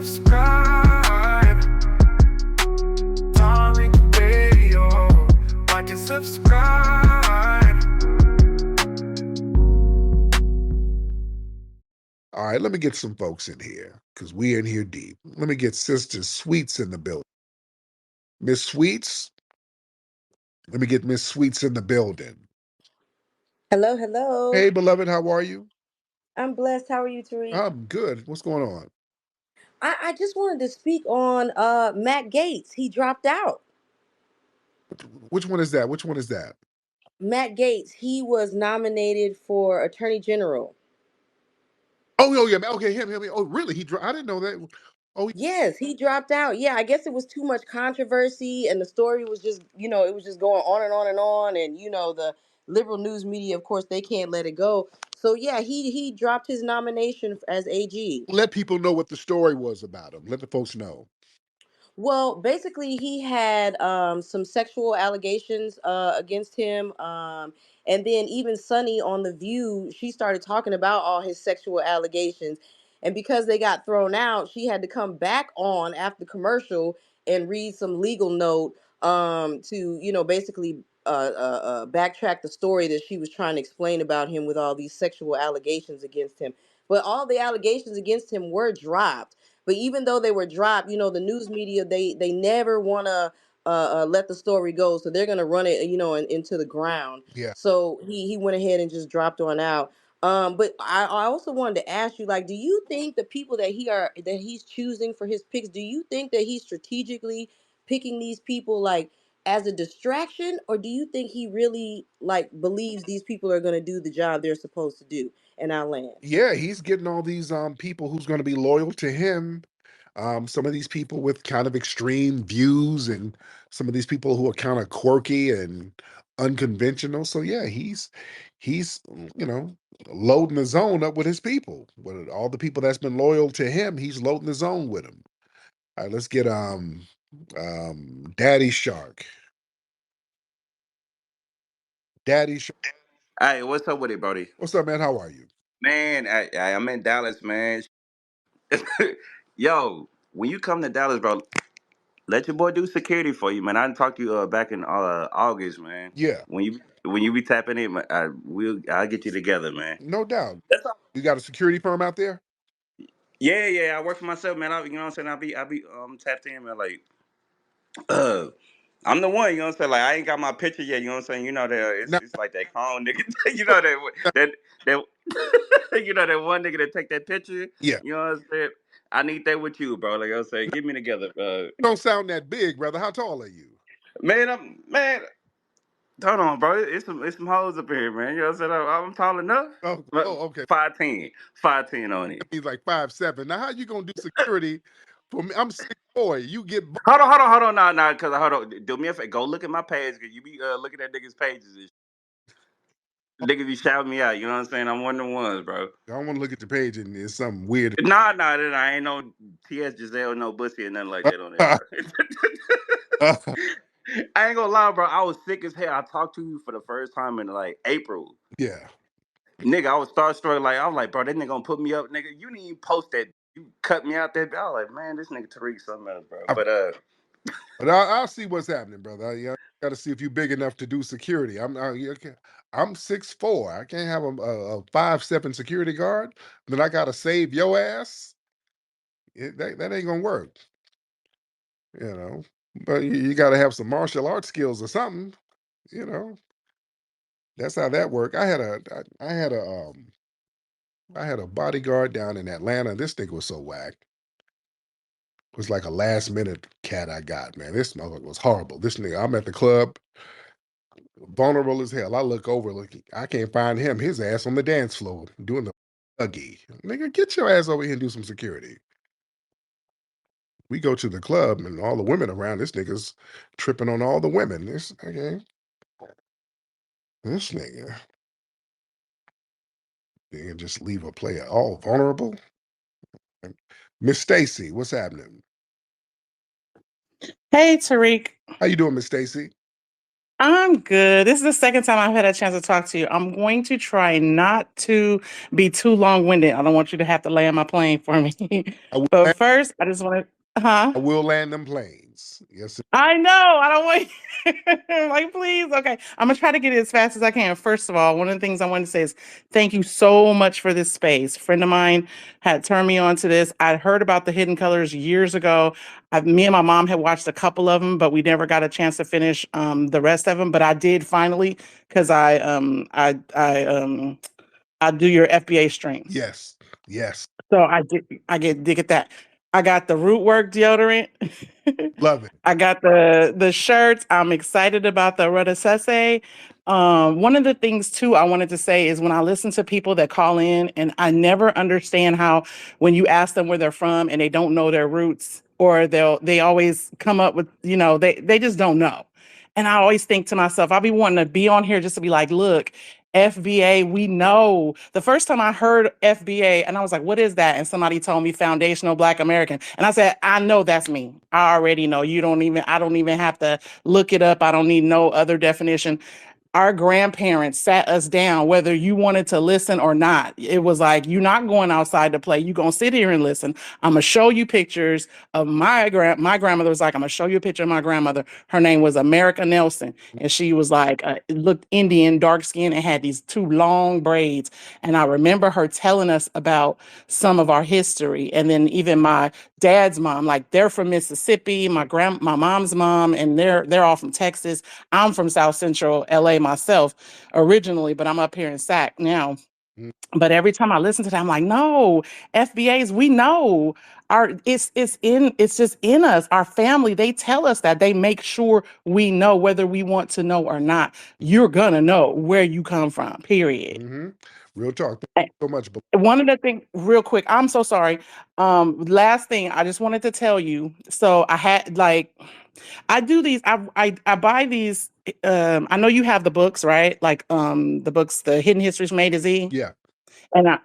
subscribe. Tariq Radio. Like and subscribe. All right, let me get some folks in here because we in here deep. Let me get Sister Sweets in the building. Miss Sweets. Let me get Miss Sweets in the building. Hello, hello. Hey, beloved, how are you? I'm blessed. How are you, Tariq? I'm good. What's going on? I just wanted to speak on Matt Gaetz. He dropped out. Which one is that? Which one is that? Matt Gaetz, he was nominated for Attorney General. Oh, yeah. Okay, him. Oh, really? I didn't know that. Oh, Yes, he dropped out. Yeah, I guess it was too much controversy and the story was just, it was just going on and on and on. And, the liberal news media, of course, they can't let it go. So, yeah, he dropped his nomination as AG. let people know what the story was about him. Let the folks know. Well, basically, he had some sexual allegations against him. And then even Sunny on The View, she started talking about all his sexual allegations. And because they got thrown out, she had to come back on after commercial and read some legal note to, basically backtrack the story that she was trying to explain about him with all these sexual allegations against him. But all the allegations against him were dropped. But even though they were dropped, the news media they never want to let the story go, so they're gonna run it, into the ground. Yeah. So he went ahead and just dropped on out. But I also wanted to ask you, like, do you think the people that he's choosing for his picks, do you think that he's strategically picking these people like as a distraction, or do you think he really like believes these people are gonna do the job they're supposed to do in our land? Yeah, he's getting all these people who's going to be loyal to him. Some of these people with kind of extreme views and some of these people who are kind of quirky and unconventional. So yeah, he's loading the zone up with his people. With all the people that's been loyal to him, he's loading the zone with them. All right, let's get Daddy Shark. Daddy Shark. Hey, what's up with it, Brody? What's up, man? How are you? Man, I'm in Dallas, man. Yo, when you come to Dallas, bro, let your boy do security for you, man. I didn't talk to you back in August, man. Yeah, When you be tapping in, man, I'll get you together, man. no doubt. That's all. You got a security firm out there? Yeah. I work for myself, man. You know what I'm saying? I be tapped in, man. Like, uh, I'm the one, you know what I'm saying? Like, I ain't got my picture yet, you know what I'm saying? You know that No, it's like that clone nigga. You know that you know that one nigga that take that picture. yeah. You know what I'm saying? I need that with you, bro. Like I was saying, get me together. Don't sound that big, brother. How tall are you? Man. Hold on, bro. It's some hoes up here, man. You know what I'm saying? I'm tall enough. Okay. 5'10", 5'10" on it. That means like 5'7". Now, how you gonna do security for me? I'm 6'4". You get Hold on, nah, cause hold on. Do me a favor. Go look at my page, cause you be looking at niggas' pages. And niggas be shouting me out. You know what I'm saying? I'm one of the ones, bro. I don't want to look at the page and it's something weird. Nah, I ain't no T.S. Giselle, no Bussy, or nothing like that on there, bro. I ain't gonna lie, bro. I was sick as hell. I talked to you for the first time in like April. Yeah. Nigga, I was starstruck. Like, I was like, bro, that nigga gonna put me up, nigga. You didn't even post that. You cut me out there. I was like, man, this nigga Tariq something else, bro. But I'll see what's happening, brother. I got to see if you're big enough to do security. I'm 6'4". I can't have a 5'7" security guard. Then I got to save your ass. That ain't gonna work. You know. But you got to have some martial arts skills or something. You know. That's how that worked. I had a bodyguard down in Atlanta. This nigga was so whack. It was like a last minute cat I got, man. This motherfucker was horrible. This nigga, I'm at the club, vulnerable as hell. I look over, I can't find him. His ass on the dance floor doing the buggy. Nigga, get your ass over here and do some security. We go to the club and all the women around. This nigga's tripping on all the women. This nigga. You can just leave a player all vulnerable. Miss Stacy, what's happening? Hey, Tariq. How you doing, Miss Stacy? I'm good. This is the second time I've had a chance to talk to you. I'm going to try not to be too long-winded. I don't want you to have to land my plane for me. I will, But land, first, I just want to, huh? I will land them planes. Yes, sir. I know. I don't want like, please. Okay. I'm gonna try to get it as fast as I can. First of all, one of the things I want to say is thank you so much for this space. A friend of mine had turned me on to this. I heard about the Hidden Colors years ago. Me and my mom had watched a couple of them, but we never got a chance to finish the rest of them. But I did finally because I do your FBA streams. Yes, yes. So dig at that. I got the root work deodorant. Love it. I got the shirts. I'm excited about the Retasese. One of the things too I wanted to say is when I listen to people that call in, and I never understand how when you ask them where they're from and they don't know their roots, or they always come up with, they just don't know. And I always think to myself, I'll be wanting to be on here just to be like, look, FBA, we know. The first time I heard FBA, and I was like, what is that? And somebody told me Foundational Black American. And I said, I know that's me. I already know. I don't even have to look it up. I don't need no other definition. Our grandparents sat us down, whether you wanted to listen or not. It was like, you're not going outside to play. You're going to sit here and listen. I'm going to show you pictures of my grandmother was like, I'm going to show you a picture of my grandmother. Her name was America Nelson. And she was like, looked Indian, dark skin, and had these two long braids. And I remember her telling us about some of our history. And then even my dad's mom, like they're from Mississippi, my mom's mom, and they're all from Texas. I'm from South Central LA myself originally, but I'm up here in SAC now. Mm. But every time I listen to that, I'm like, no, FBAs, we know it's just in us. Our family, they tell us that. They make sure we know whether we want to know or not. You're gonna know where you come from, period. Mm-hmm. Real talk. Eh, Thank you so much. One of the things, real quick, I'm so sorry. Last thing, I just wanted to tell you. So I had like I do these. I buy these. I know you have the books, right? Like the books, the Hidden Histories from A to Z. Yeah. And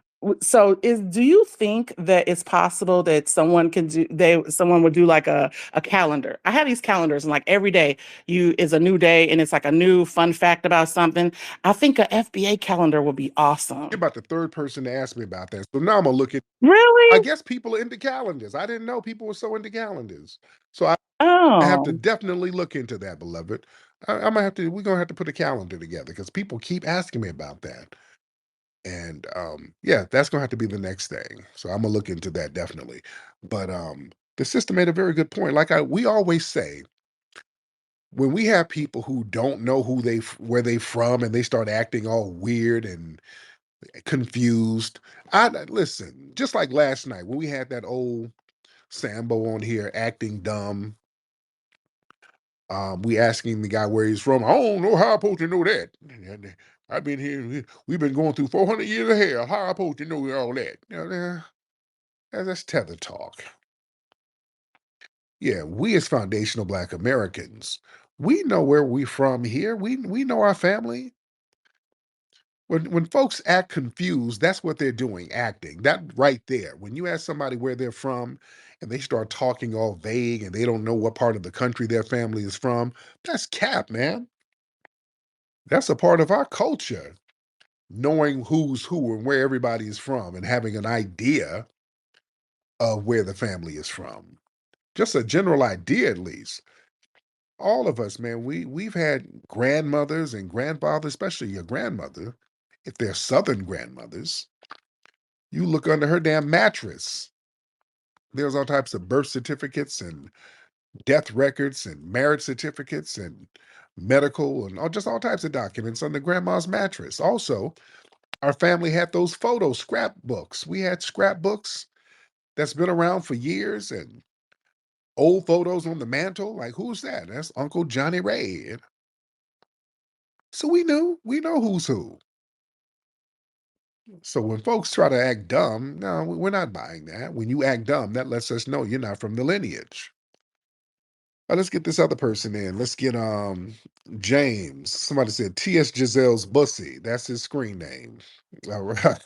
do you think that it's possible that someone would do like a calendar? I have these calendars, and like every day is a new day, and it's like a new fun fact about something. I think a FBA calendar would be awesome. You're about the third person to ask me about that. So now I'm gonna look at. I Really? guess people are into calendars. I didn't know people were so into calendars. So I have to Oh, definitely look into that, beloved. I'm gonna have to. We're gonna have to put a calendar together because people keep asking me about that. And yeah, that's gonna have to be the next thing. So I'm gonna look into that definitely. But the sister made a very good point. Like we always say, when we have people who don't know where they from and they start acting all weird and confused. I listen, just like last night when we had that old Sambo on here acting dumb. We asking the guy where he's from. I don't know how I'm supposed to know that. I've been here. We've been going through 400 years of hell. How I'm supposed to know all that? That's tether talk. Yeah, we as foundational Black Americans, we know where we from here. We know our family. When folks act confused, that's what they're doing, acting. That right there. When you ask somebody where they're from and they start talking all vague and they don't know what part of the country their family is from, that's cap, man. That's a part of our culture, knowing who's who and where everybody is from and having an idea of where the family is from. Just a general idea, at least. All of us, man, we've had grandmothers and grandfathers, especially your grandmother, if they're Southern grandmothers. You look under her damn mattress. There's all types of birth certificates and death records and marriage certificates and medical and just all types of documents under grandma's mattress. Also, our family had those photo scrapbooks. We had scrapbooks that's been around for years and old photos on the mantle. Like, who's that? That's Uncle Johnny Ray. So we know who's who. So when folks try to act dumb, no, we're not buying that. When you act dumb, that lets us know you're not from the lineage. Let's get this other person in. Let's get James. Somebody said T.S. Giselle's Bussy. That's his screen name. All right.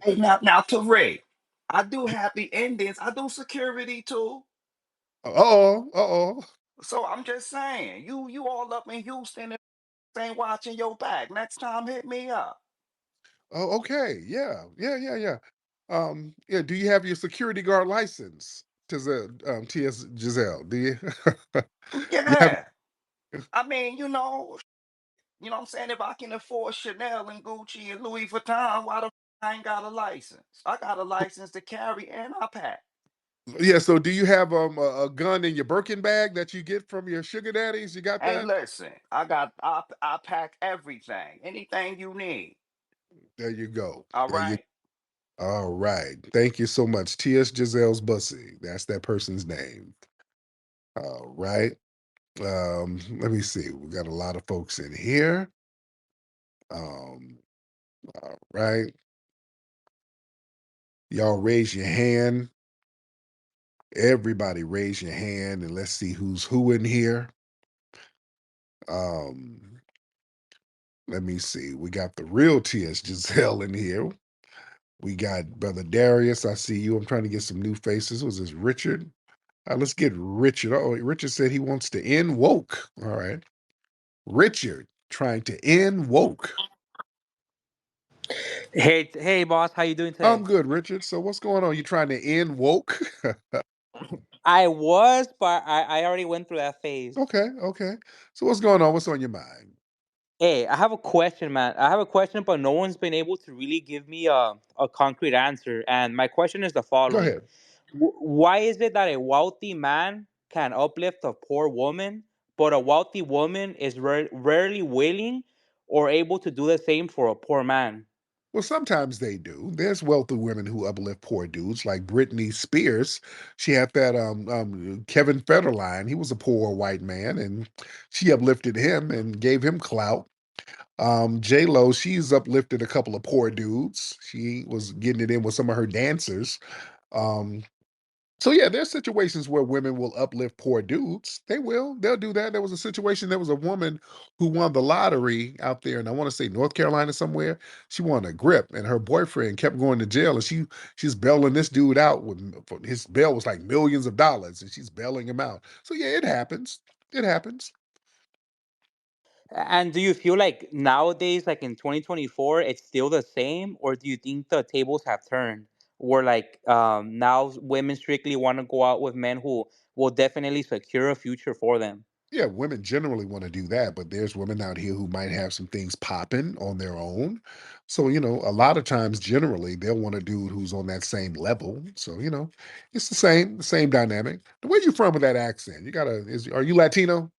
Hey, now, Tariq, I do happy endings. I do security too. Uh-oh. Uh-oh. So I'm just saying, you all up in Houston. ain't watching your back. Next time, hit me up. Oh, okay. Yeah. Yeah. Do you have your security guard license? T.S. Giselle, do you? You have Yeah. I mean, you know what I'm saying? If I can afford Chanel and Gucci and Louis Vuitton, why the I ain't got a license? I got a license to carry and I pack. yeah, so do you have a gun in your Birkin bag that you get from your sugar daddies? You got Hey, that? listen, I pack everything, anything you need. There you go. All There you right. All right. Thank you so much. T.S. Giselle's Bussy. That's that person's name. All right. Let me see. We got a lot of folks in here. Um, all right. Y'all raise your hand. Everybody raise your hand and let's see who's who in here. Um, Let me see. We got the real T.S. Giselle in here. We got Brother Darius. I see you. I'm trying to get some new faces. Was this Richard? Let's get Richard. Oh, Richard said he wants to end woke. All right. Richard trying to end woke. Hey, boss, how you doing I'm today? good, Richard. So what's going on? You trying to end woke? I was, but I already went through that phase. Okay. So what's going on? What's on your mind? Hey, I have a question, man. I have a question, but no one's been able to really give me a concrete answer. And my question is the Go following: ahead. Why is it that a wealthy man can uplift a poor woman, but a wealthy woman is rarely willing or able to do the same for a poor man? Well, sometimes they do. There's wealthy women who uplift poor dudes, like Britney Spears. She had that Kevin Federline. He was a poor white man, and she uplifted him and gave him clout. J Lo, she's uplifted a couple of poor dudes. She was getting it in with some of her dancers. Um, so yeah, there's situations where women will uplift poor dudes. They will. They'll do that. There was a situation. There was a woman who won the lottery out there, and I want to say North Carolina somewhere. She won a grip, and her boyfriend kept going to jail, and she's bailing this dude out with his bail was like millions of dollars, and she's bailing him out. So yeah, it happens. It happens. And do you feel like nowadays, like in 2024, it's still the same, or do you think the tables have turned? Where like now women strictly want to go out with men who will definitely secure a future for them? Yeah, women generally want to do that, but there's women out here who might have some things popping on their own. So, a lot of times, generally, they'll want a dude who's on that same level. So, it's the same dynamic. The way you from with that accent, are you Latino?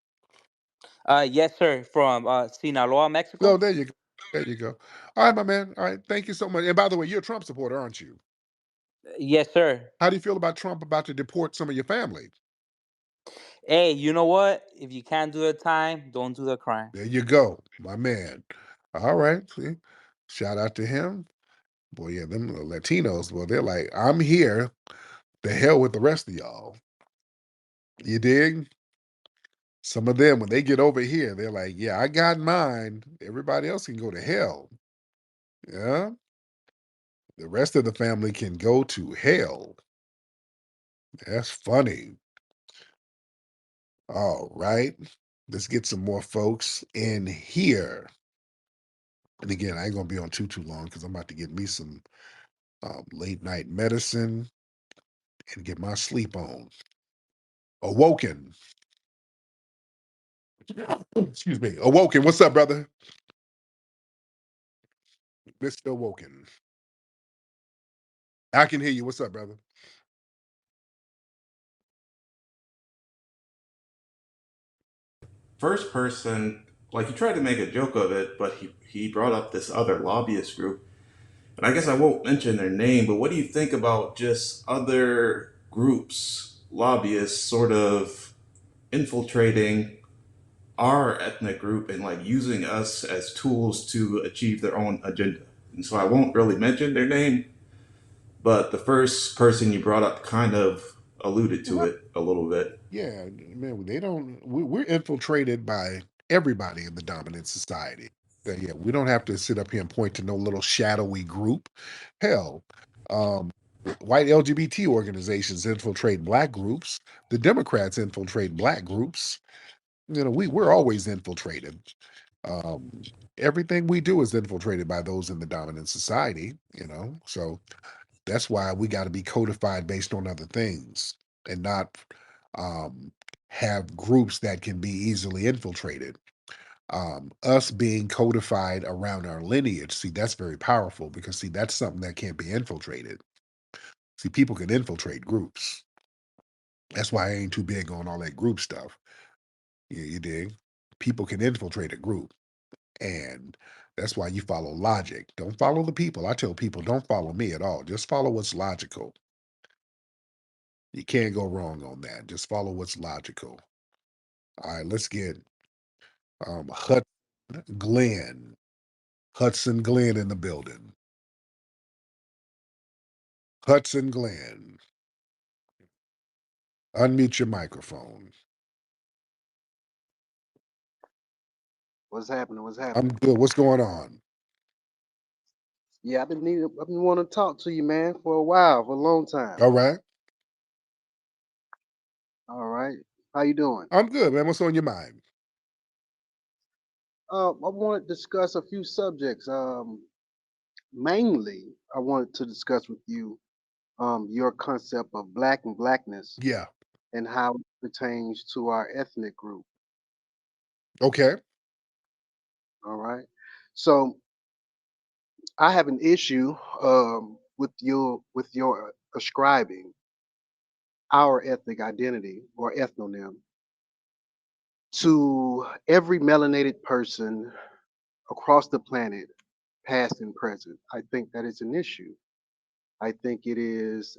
Yes, sir. From Sinaloa, No, Mexico. there you go. There you go. All right, my man. All right. Thank you so much. And by the way, you're a Trump supporter, aren't you? Yes, sir. How do you feel about Trump about to deport some of your family? Hey, you know what? If you can't do the time, don't do the crime. There you go, my man. All right. See? Shout out to him. Boy, yeah, them Latinos, well, they're like, I'm here. The hell with the rest of y'all. You dig? Some of them, when they get over here, they're like, yeah, I got mine. Everybody else can go to hell. Yeah. The rest of the family can go to hell. That's funny. All right. Let's get some more folks in here. And again, I ain't gonna be on too long because I'm about to get me some late night medicine and get my sleep on. Awoken. Excuse me. Awoken. What's up, brother? Mr. Awoken. I can hear you. What's up, brother? First person, like he tried to make a joke of it, but he brought up this other lobbyist group. And I guess I won't mention their name, but what do you think about just other groups, lobbyists, sort of infiltrating our ethnic group and like using us as tools to achieve their own agenda? And so I won't really mention their name, but the first person you brought up kind of alluded to What? it a little bit. Yeah, man, they don't. We're infiltrated by everybody in the dominant society. Yeah, we don't have to sit up here and point to no little shadowy group. Hell, um, white LGBT organizations infiltrate black groups. The Democrats infiltrate black groups. We're always infiltrated. Um, everything we do is infiltrated by those in the dominant society, So that's why we got to be codified based on other things and not um, have groups that can be easily infiltrated. Us being codified around our lineage, see, that's very powerful because, see, that's something that can't be infiltrated. See, people can infiltrate groups. That's why I ain't too big on all that group stuff. You dig? People can infiltrate a group. And that's why you follow logic. Don't follow the people. I tell people, don't follow me at all. Just follow what's logical. You can't go wrong on that. Just follow what's logical. All right, let's get Hudson Glenn. Hudson Glenn in the building. Hudson Glenn. Unmute your microphone. What's happening? What's I'm happening? good. What's going on? Yeah, I've been wanting to talk to you, man, for a while, for a long time. All right. All right. How you doing? I'm good, man. What's on your mind? I want to discuss a few subjects. Mainly, I wanted to discuss with you your concept of black and blackness Yeah. and how it pertains to our ethnic group. Okay. All right. So I have an issue with your ascribing our ethnic identity or ethnonym to every melanated person across the planet, past and present. I think that is an issue. I think it is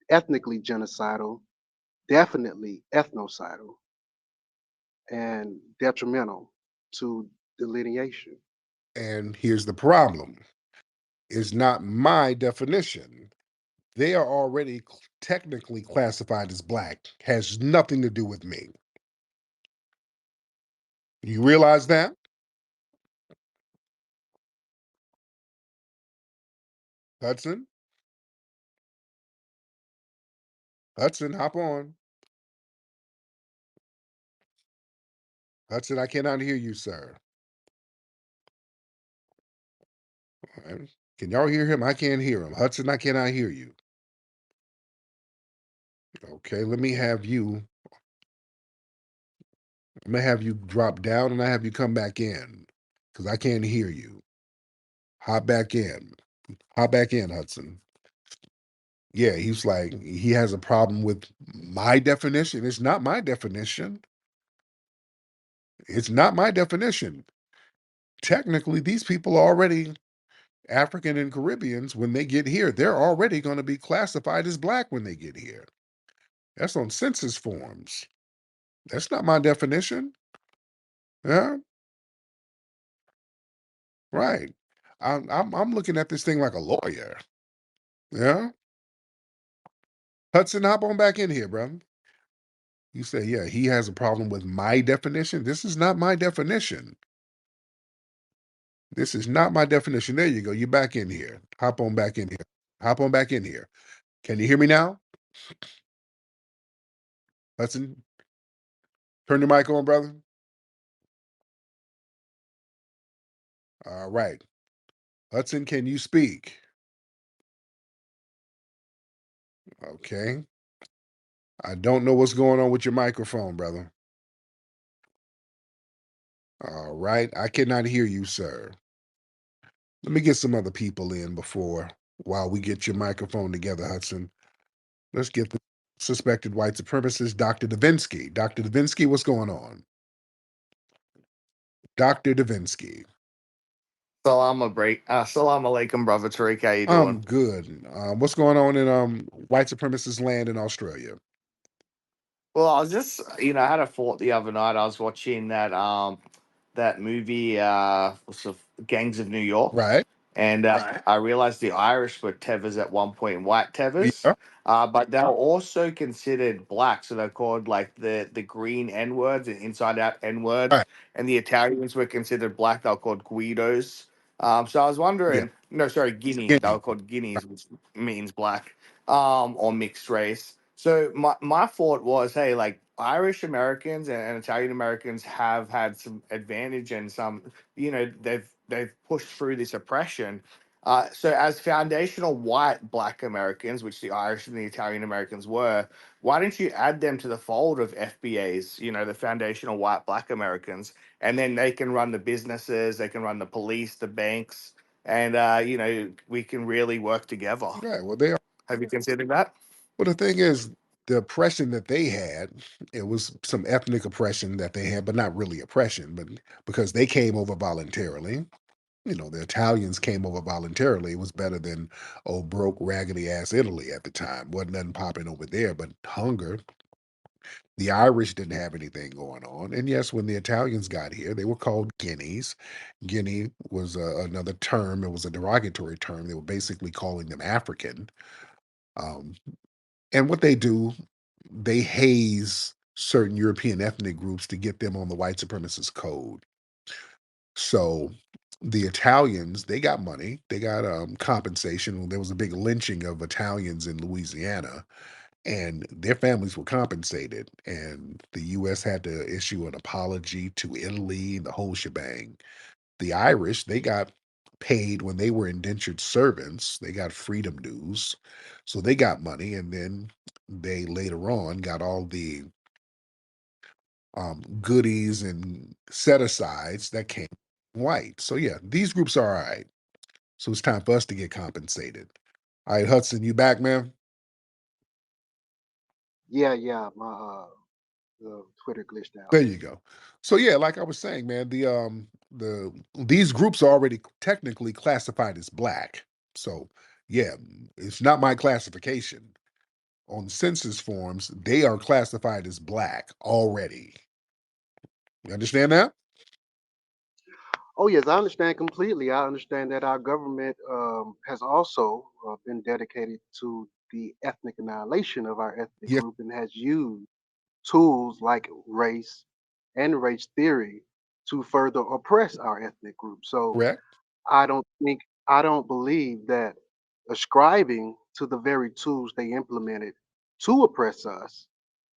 ethnically genocidal, definitely ethnocidal, and detrimental to delineation. And here's the problem. It's not my definition. They are already technically classified as black. Has nothing to do with me. You realize that? Hudson? Hudson, hop on. Hudson, I cannot hear you, sir. All right. Can y'all hear him? I can't hear him. Hudson, I cannot hear you. Okay, let me have you. I'm gonna have you drop down and I have you come back in because I can't hear you. Hop back in. Hop back in, Hudson. Yeah, he's like, he has a problem with my definition. It's not my definition. It's not my definition. Technically, these people are already African and Caribbeans. When they get here, they're already going to be classified as black when they get here. That's on census forms. That's not my definition. Yeah, right. I'm looking at this thing like a lawyer. Yeah. Hudson, hop on back in here, brother. You say, yeah, he has a problem with my definition. This is not my definition. This is not my definition. There you go. You're back in here. Hop on back in here. Hop on back in here. Can you hear me now? Hudson, turn your mic on, brother. All right. Hudson, can you speak? Okay. I don't know what's going on with your microphone, brother. All right. I cannot hear you, sir. Let me get some other people in while we get your microphone together, Hudson. Let's get the suspected white supremacist, Dr. Davinsky. Dr. Davinsky, what's going on? Dr. Davinsky. Salam alaikum, brother Tariq. How you I'm doing? good. What's going on in white supremacist land in Australia? Well, I was just, I had a thought the other night. I was watching that movie, what's the Gangs of New York, Right. and I realized the Irish were tethers at one point, white tethers, Yeah. but they're also considered black, so they're called like the green N words and inside out N words, Right. and the Italians were considered black. They were called Guidos. So I was Yeah. wondering, no, sorry, Guinea. They Guinea. were called Guineas, which means black, or mixed race. So my thought was, hey, like Irish Americans and Italian Americans have had some advantage and some, they've pushed through this oppression. So as foundational white Black Americans, which the Irish and the Italian Americans were, why don't you add them to the fold of FBAs? The foundational white Black Americans, and then they can run the businesses, they can run the police, the banks, and we can really work together. Right. Well, they are. Have you considered that? Well, the thing is, the oppression that they had, it was some ethnic oppression that they had, but not really oppression, but because they came over voluntarily. The Italians came over voluntarily. It was better than broke, raggedy ass Italy at the time. Wasn't nothing popping over there, but hunger. The Irish didn't have anything going on. And yes, when the Italians got here, they were called guineas. Guinea was another term. It was a derogatory term. They were basically calling them African. Um, and what they do, they haze certain European ethnic groups to get them on the white supremacist code. So the Italians, they got money, they got compensation. There was a big lynching of Italians in Louisiana, and their families were compensated. And the US had to issue an apology to Italy, the whole shebang. The Irish, they got paid when they were indentured servants, they got freedom dues. So they got money, and then they later on got all the goodies and set asides that came white. So yeah, these groups are all right. So it's time for us to get compensated. All right, Hudson, you back, man? Yeah, yeah. My the Twitter glitched out. There you go. So yeah, like I was saying, man, the these groups are already technically classified as black. So yeah, it's not my classification. On census forms, they are classified as black already. You understand that? Oh yes, I understand completely. I understand that our government has also been dedicated to the ethnic annihilation of our ethnic Yeah, group and has used tools like race and race theory to further oppress our ethnic group. So correct. I don't believe that ascribing to the very tools they implemented to oppress us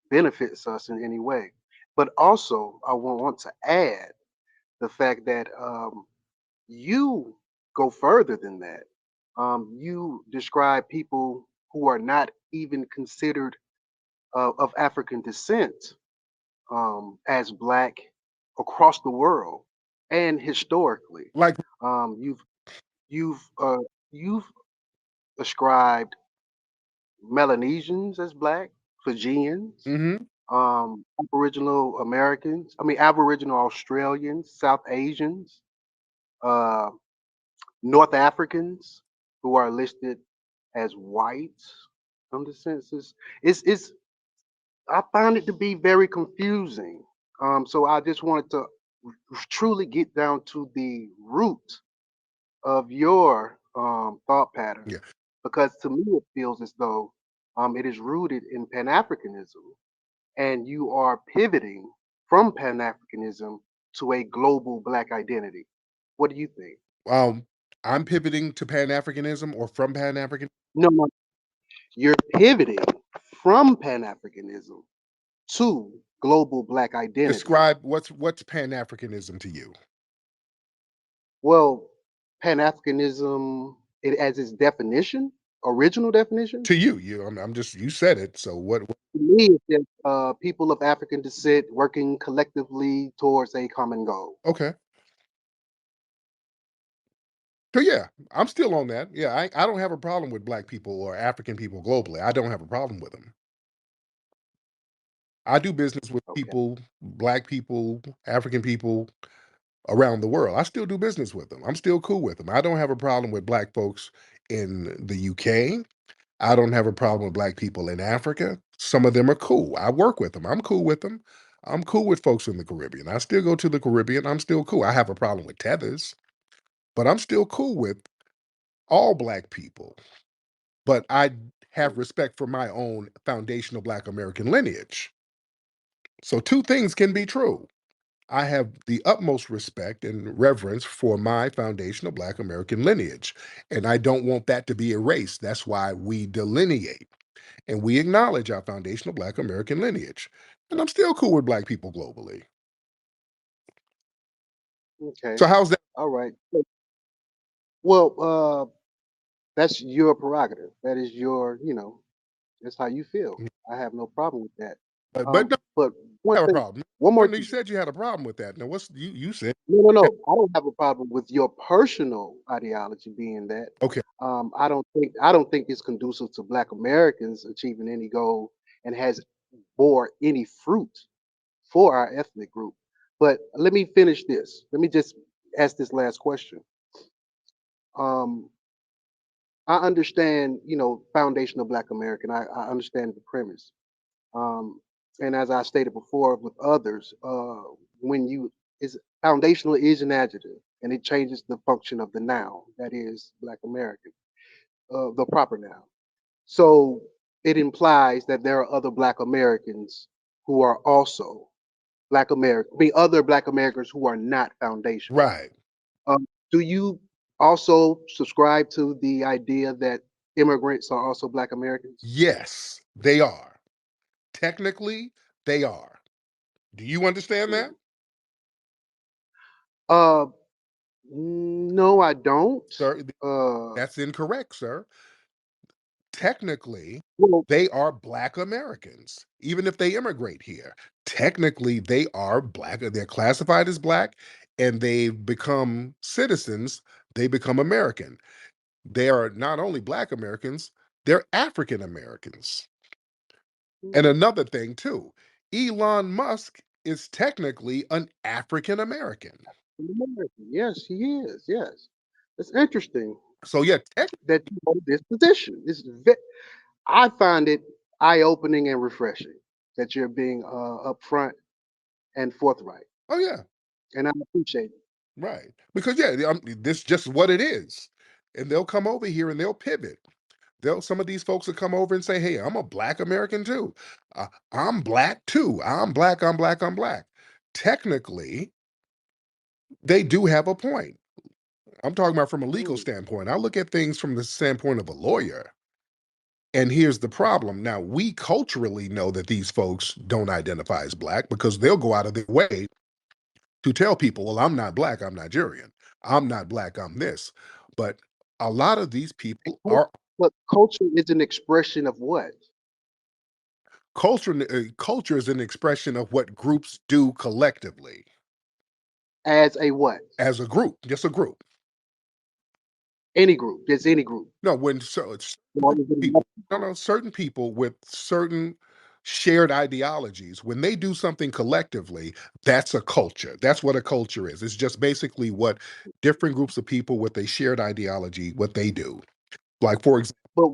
benefits us in any way. But also, I want to add the fact that you go further than that. You describe people who are not even considered of African descent as black across the world and historically. Like, Um, you've you've ascribed Melanesians as black, Fijians, mm-hmm, Aboriginal Americans. I mean Aboriginal Australians, South Asians, uh, North Africans who are listed as white on the census. It's I find it to be very confusing. So I just wanted to truly get down to the root of your thought pattern, yeah. because to me it feels as though it is rooted in Pan Africanism, and you are pivoting from Pan Africanism to a global Black identity. What do you think? Um, I'm pivoting to Pan Africanism or from Pan African. No, no, you're pivoting from Pan Africanism to global Black identity. Describe what's Pan Africanism to you. Well, Pan Africanism, it as its definition, original definition, To you, I'm just you said it. So what? to me, it's just people of African descent working collectively towards a common goal. Okay. So yeah, I'm still on that. Yeah, I don't have a problem with black people or African people globally. I don't have a problem with them. I do business with Okay. people, black people, African people around the world. I still do business with them. I'm still cool with them. I don't have a problem with black folks in the UK. I don't have a problem with black people in Africa. Some of them are cool. I work with them. I'm cool with them. I'm cool with folks in the Caribbean. I still go to the Caribbean. I'm still cool. I have a problem with tethers, but I'm still cool with all black people. But I have respect for my own foundational black American lineage. So two things can be true. I have the utmost respect and reverence for my foundational black American lineage, and I don't want that to be erased. That's why we delineate. And we acknowledge our foundational Black American lineage. And I'm still cool with Black people globally. Okay. So how's that? All right. Well, that's your prerogative. That is your, that's how you feel. I have no problem with that. But no, But one have a thing, problem. one more No, you thing. said you had a problem with that. Now, what's you said? No. I don't have a problem with your personal ideology being that. Okay, I don't think it's conducive to Black Americans achieving any goal and has bore any fruit for our ethnic group. But let me finish this. Let me just ask this last question. Um, I understand, foundational Black American. I understand the premise. Um, and as I stated before with others, when you is foundational is an adjective, and it changes the function of the noun. That is Black American, the proper noun. So it implies that there are other Black Americans who are also Black American, other Black Americans who are not foundational. right. Do you also subscribe to the idea that immigrants are also Black Americans? Yes, they are. Technically, they are. Do you understand that? Uh, no, I don't. Sir, Uh, that's incorrect, sir. Technically, well, they are Black Americans, even if they immigrate here. Technically, they are Black. They're classified as Black, and they've become citizens. They become American. They are not only Black Americans, they're African Americans. And another thing, too, Elon Musk is technically an African American. American. Yes, he is. Yes, it's interesting So, yeah, that you hold this position. I find it eye-opening and refreshing that you're being upfront and forthright, oh, yeah, and I appreciate it. right. Because, yeah, this just what it is. And they'll come over here and they'll pivot. Some of these folks will come over and say, "Hey, I'm a Black American too. I'm Black too. I'm Black. I'm Black. I'm Black." Technically, they do have a point. I'm talking about from a legal Mm. standpoint. I look at things from the standpoint of a lawyer. And here's the problem. Now, we culturally know that these folks don't identify as Black because they'll go out of their way to tell people, well, I'm not Black, I'm Nigerian. I'm not Black, I'm this. But a lot of these people Cul- are But culture is an expression of what? culture is an expression of what groups do collectively As a what? as a group, just a group. Any group. Just any group. No, when so it's Or certain is it an people, ethnic no, group? no, certain people with certain shared ideologies, when they do something collectively, that's a culture. That's what a culture is. It's just basically what different groups of people with a shared ideology, what they do. Like, for example, But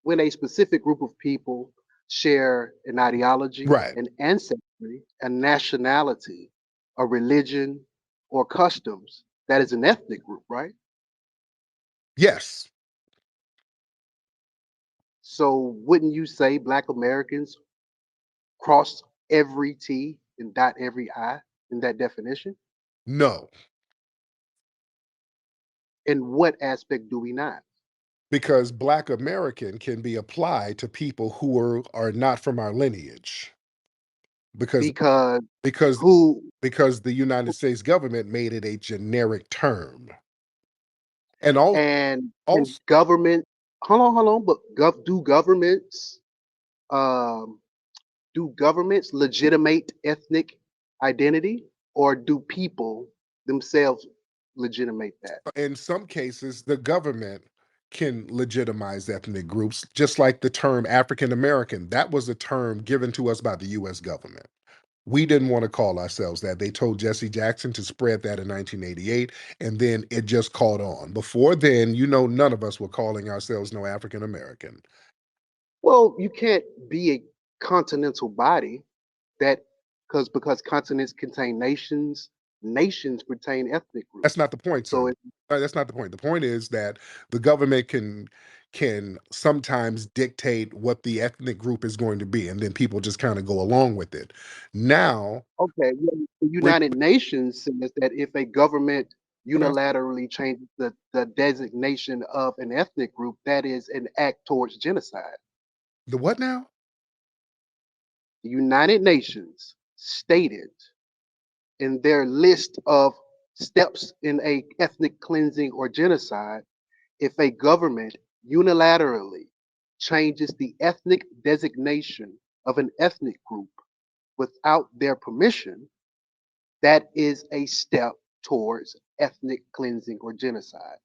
when a specific group of people share an ideology, right. an ancestry, a nationality, a religion, or customs, that is an ethnic group, right? Yes. So wouldn't you say Black Americans cross every T and dot every I in that definition? No. In what aspect do we not? Because Black American can be applied to people who are not from our lineage. Because Because because who because the United States government made it a generic term. And also, and also government, hold on, but um do governments legitimate ethnic identity, or do people themselves legitimate that? in some cases, the government can legitimize ethnic groups, just like the term African American. That was a term given to us by the US government. We didn't want to call ourselves that. They told Jesse Jackson to spread that in 1988, and then it just caught on. Before then, none of us were calling ourselves no African American. Well, you can't be a continental body that because continents contain nations, nations contain ethnic That's groups. not the point, sir. So it, That's not the point. The point is that the government can sometimes dictate what the ethnic group is going to be, and then people just kind of go along with it. Now, okay, well, the when United Nations says that if a government hold on, unilaterally changes the designation of an ethnic group, that is an act towards genocide. The what now? The United Nations stated in their list of steps in a ethnic cleansing or genocide, if a government unilaterally changes the ethnic designation of an ethnic group without their permission, that is a step towards ethnic cleansing or genocide.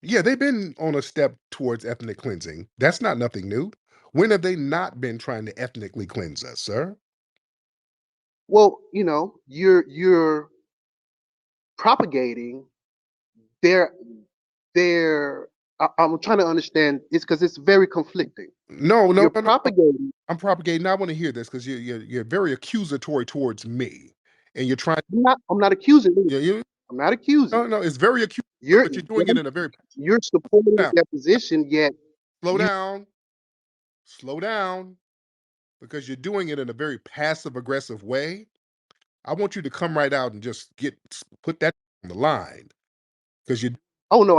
Yeah, they've been on a step towards ethnic cleansing. That's not nothing new. When have they not been trying to ethnically cleanse us, sir? Well, you're propagating their I'm trying to understand. It's because it's very conflicting. No, no, You're no, no. propagating. I'm propagating. I want to hear this because you're very accusatory towards me, and you're trying. I'm not accusing you. You I'm not accusing. no, it's very accusatory, You're but you're doing it in a very you're supporting now. their position, yet Slow you down, slow down, because you're doing it in a very passive aggressive way. I want you to come right out and just put that on the line because you oh no,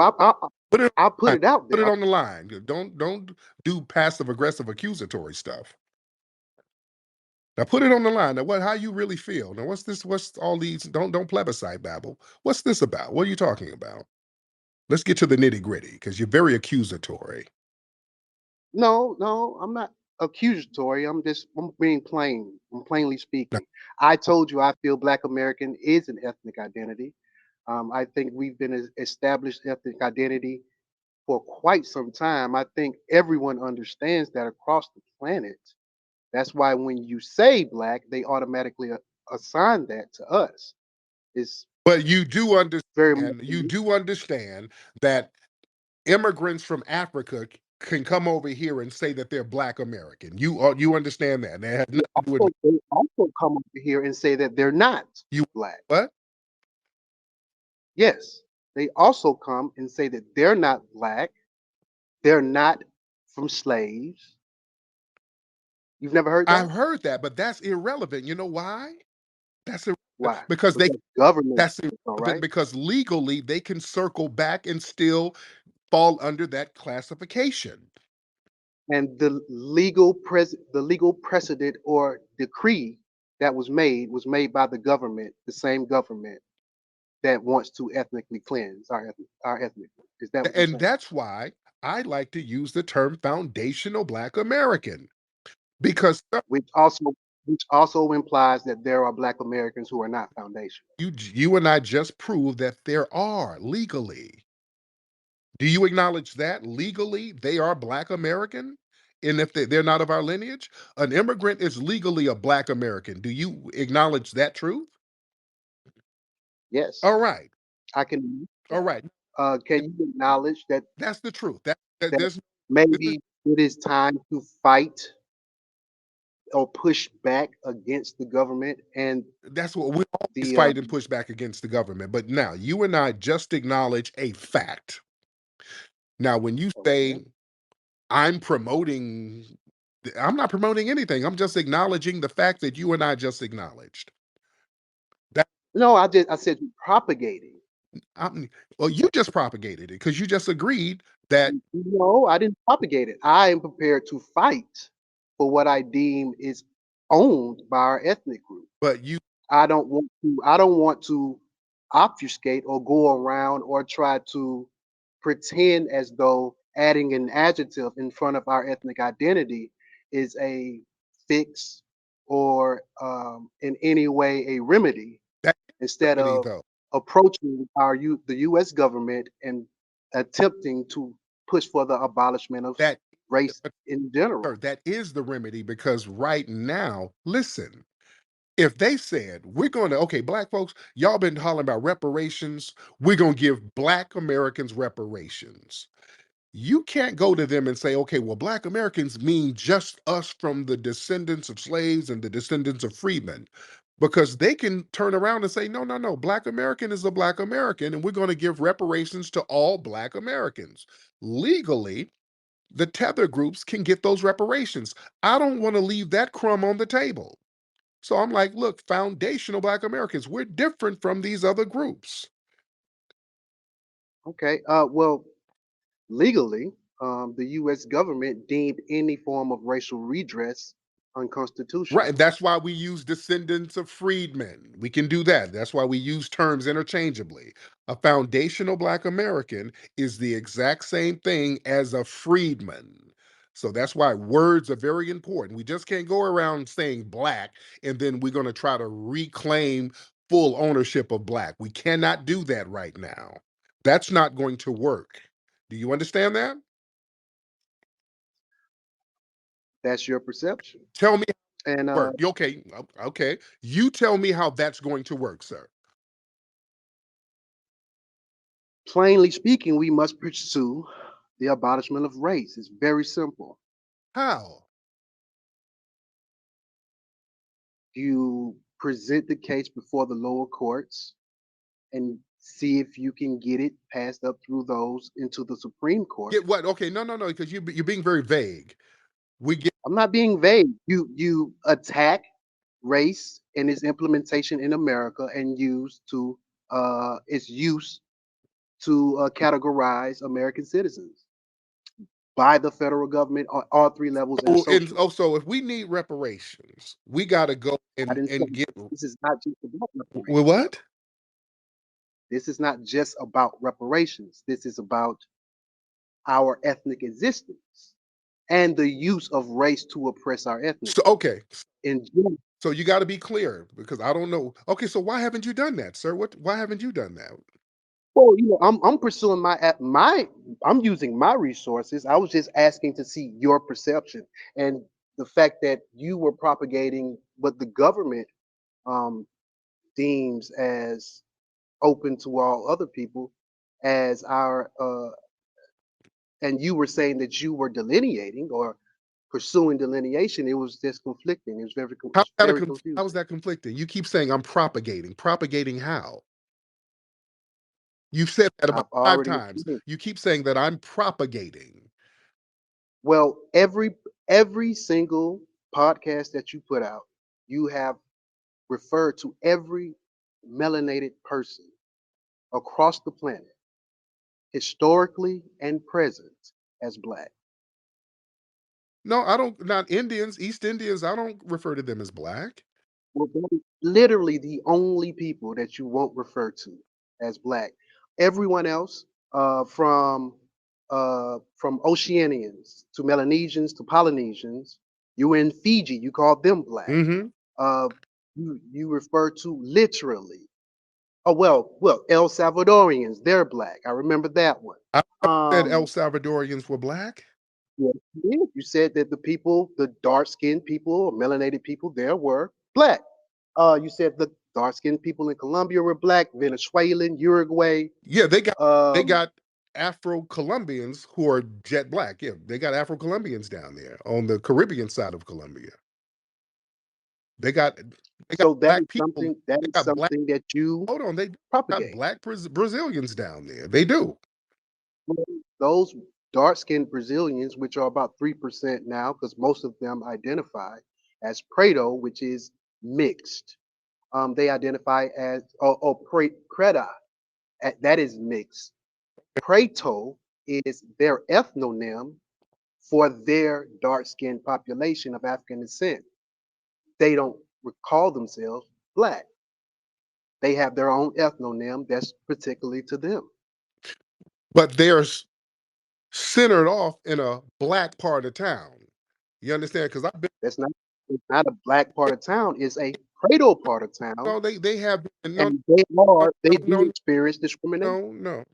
put it I'll put it out put there. it on the line. Don't do passive aggressive accusatory stuff. Now put it on the line. Now how you really feel? Now what's this? What's all these? Don't plebiscite babble. What's this about? What are you talking about? Let's get to the nitty gritty because you're very accusatory. No, I'm not accusatory. I'm being plain. I'm plainly Now, speaking. I told you I feel Black American is an ethnic identity. I think we've been established ethnic identity for quite some time. I think everyone understands that across the planet. That's why when you say black, they automatically assign that to us. It's but you do very much. understand. You do understand that immigrants from Africa can come over here and say that they're Black American. You understand that? That has nothing to do with They also come over here and say that they're not you. black. What? Yes, they also come and say that they're not black. They're not from slaves. You've never heard I've that? heard that, but that's irrelevant. You know why? That's Why? because Because government that's says so, irrelevant right? because legally they can circle back and still fall under that classification. And the legal precedent or decree that was made by the government, the same government that wants to ethnically cleanse our ethnic group. Is that what you're And saying? that's why I like to use the term foundational Black American because Which also which also implies that there are Black Americans who are not foundational. you and I just proved that there are legally. Do you acknowledge that legally they are Black American? And if they're not of our lineage, an immigrant is legally a Black American. Do you acknowledge that truth? Yes, All right. I can. All right. Can you acknowledge that That's the truth. that There's this is maybe it is time to fight or push back against the government and that's what we always the fight and push back against the government. But now you and I just acknowledge a fact. Now, when you okay. say I'm promoting, I'm not promoting anything. I'm just acknowledging the fact that you and I just acknowledged. That No, I said propagating. I'm, well, you just propagated it because you just agreed that. No, I didn't propagate it. I am prepared to fight for what I deem is owned by our ethnic group. But you I don't want to obfuscate or go around or try to pretend as though adding an adjective in front of our ethnic identity is a fix or in any way a remedy that instead remedy of though. approaching the U.S. government and attempting to push for the abolishment of That race in general. sir, that is the remedy because right now, listen. If they said we're going to okay, Black folks, y'all been hollering about reparations, we're going to give Black Americans reparations. You can't go to them and say, okay, well, Black Americans mean just us from the descendants of slaves and the descendants of freedmen. Because they can turn around and say, no, no, no, Black American is a Black American, and we're going to give reparations to all Black Americans. Legally, the tether groups can get those reparations. I don't want to leave that crumb on the table. So I'm like, look, foundational Black Americans, we're different from these other groups. Okay. Well, legally, the U.S. government deemed any form of racial redress Right, and unconstitutional. that's why we use descendants of freedmen. We can do that. That's why we use terms interchangeably. A foundational Black American is the exact same thing as a freedman. So that's why words are very important. We just can't go around saying Black and then we're going to try to reclaim full ownership of Black. We cannot do that right now. That's not going to work. Do you understand that? That's your perception. Tell me And how it work. Okay, okay. You tell me how that's going to work, sir. plainly speaking, we must pursue the abolishment of race. It's very simple. How? You present the case before the lower courts and see if you can get it passed up through those into the Supreme Court. Get what? Okay, no, because you're being very vague. We get I'm not being vague. You attack race and its implementation in America and its use to categorize American citizens by the federal government on all three levels and socially. so if we need reparations, we got to go I didn't say and get this is not just about well, reparations. what? This is not just about reparations. This is about our ethnic existence and the use of race to oppress our ethnic So group. okay, In general, so you got to be clear because I don't know. Okay, so why haven't you done that, sir? Why haven't you done that? well, I'm pursuing I'm using my resources. I was just asking to see your perception and the fact that you were propagating what the government um, deems as open to all other people as our and you were saying that you were delineating or pursuing delineation. It was just conflicting. It was very How is confusing. that conflicting? You keep saying I'm propagating. Propagating how? You've said that about I've 5 already times. explained. You keep saying that I'm propagating. Well, every single podcast that you put out, you have referred to every melanated person across the planet, historically and present, as black. No, I don't. Not Indians, East Indians. I don't refer to them as Black. Well, that is literally the only people that you won't refer to as black. Everyone else, from Oceanians to Melanesians to Polynesians, you were in Fiji, you called them black. Mm-hmm. Uh, you refer to literally. Oh well, El Salvadorians, they're black. I remember that one. I said El Um, Salvadorians were Black. yes, you did. You said that the dark skinned people or melanated people there were black. You said the dark skinned people in Colombia were black, Venezuelan, Uruguay. Yeah, they Um, got Afro Colombians who are jet black. Yeah, they got Afro Colombians down there on the Caribbean side of Colombia. They got they got so black people. that They is got black. something that you Hold on, they got propagate. black Brazilians down there. They do. Those dark skinned Brazilians, which are about 3% now, because most of them identify as Preto, which is mixed. They identify as Preta, that is mixed. Preto is their ethnonym for their dark skinned population of African descent. They don't call themselves black. They have their own ethnonym that's particularly to them. But they're centered off in a black part of town. You understand? Because I've been. That's not it's not a black part of town, it's a cradle part of town. No, they have no And no they do no experience discrimination. no.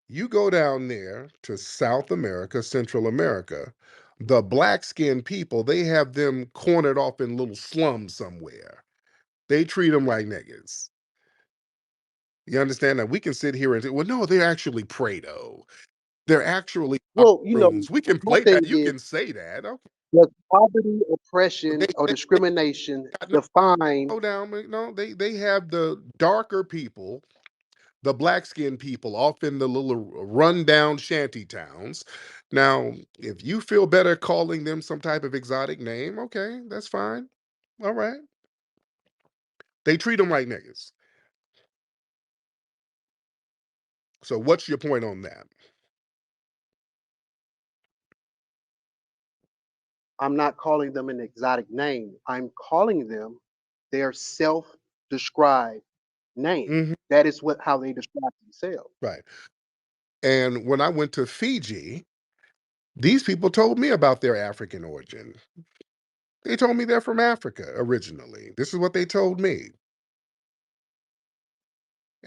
You go down there to South America, Central America, the black skinned people, they have them cornered off in little slums somewhere. They treat them like niggas. You understand that? We can sit here and say, well, no, they're actually Prado. They're actually Well, Maroons. We can my play thing that. You is, can say that. Okay. does poverty, They, oppression, or they discrimination got no define slow down. No, they have the darker people, the black skinned people off in the little rundown shanty towns. Now, if you feel better calling them some type of exotic name, okay, that's fine. All right. They treat them like niggas. So what's your point on that? I'm not calling them an exotic name. I'm calling them their self-described name. Mhm. That is what how they describe themselves. Right. And when I went to Fiji, these people told me about their African origin. They told me they're from Africa originally. This is what they told me.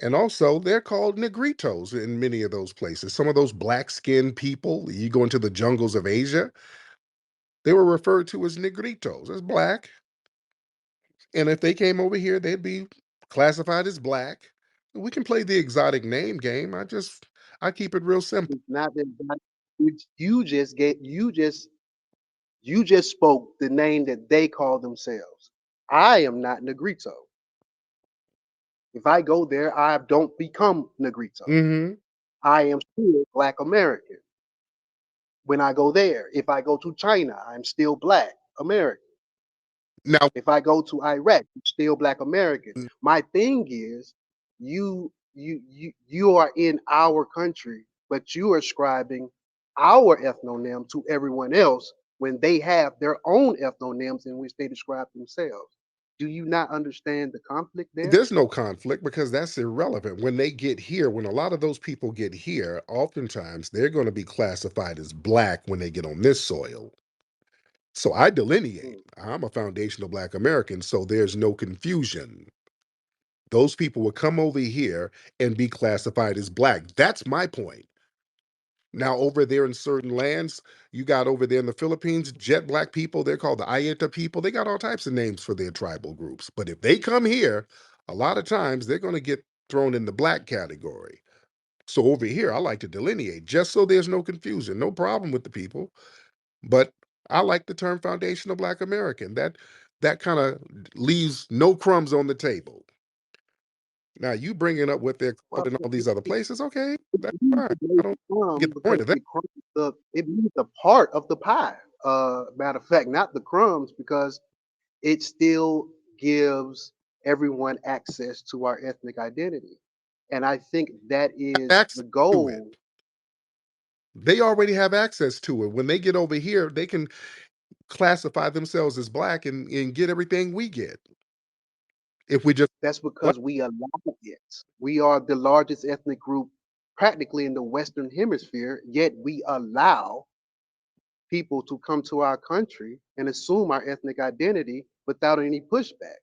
And also, they're called negritos in many of those places. Some of those black-skinned people, you go into the jungles of Asia, they were referred to as negritos, as black. And if they came over here, they'd be classified as black. We can play the exotic name game. I keep it real simple. It's not that you just get you just spoke the name that they call themselves. I am not Negrito. If I go there, I don't become Negrito. Hmm. I am still Black American. When I go there, if I go to China, I'm still Black American. Now, If I go to Iraq, I'm still Black American. My thing is, you are in our country, but you are ascribing our ethnonym to everyone else when they have their own ethnonyms in which they describe themselves. Do you not understand the conflict there? there's no conflict because that's irrelevant. When they get here, when a lot of those people get here, oftentimes they're going to be classified as black when they get on this soil. So I delineate. Mm. I'm a foundational Black American, so there's no confusion. Those people will come over here and be classified as black. That's my point. Now, over there in certain lands, you got over there in the Philippines, jet black people, they're called the Ayeta people. They got all types of names for their tribal groups. But if they come here, a lot of times they're going to get thrown in the black category. So over here, I like to delineate just so there's no confusion, no problem with the people. But I like the term foundational Black American. That kind of leaves no crumbs on the table. Now you bringing up what they're Well, called in all these other places, okay, that's means fine. to I make don't get crumb the because point of that. it means a part of the pie. Matter of fact, not the crumbs because it still gives everyone access to our ethnic identity. And I think that is Access the to it. goal. They already have access to it. When they get over here, they can classify themselves as black and get everything we get. If we just That's what because we allow it. We are the largest ethnic group practically in the Western Hemisphere, yet we allow people to come to our country and assume our ethnic identity without any pushback.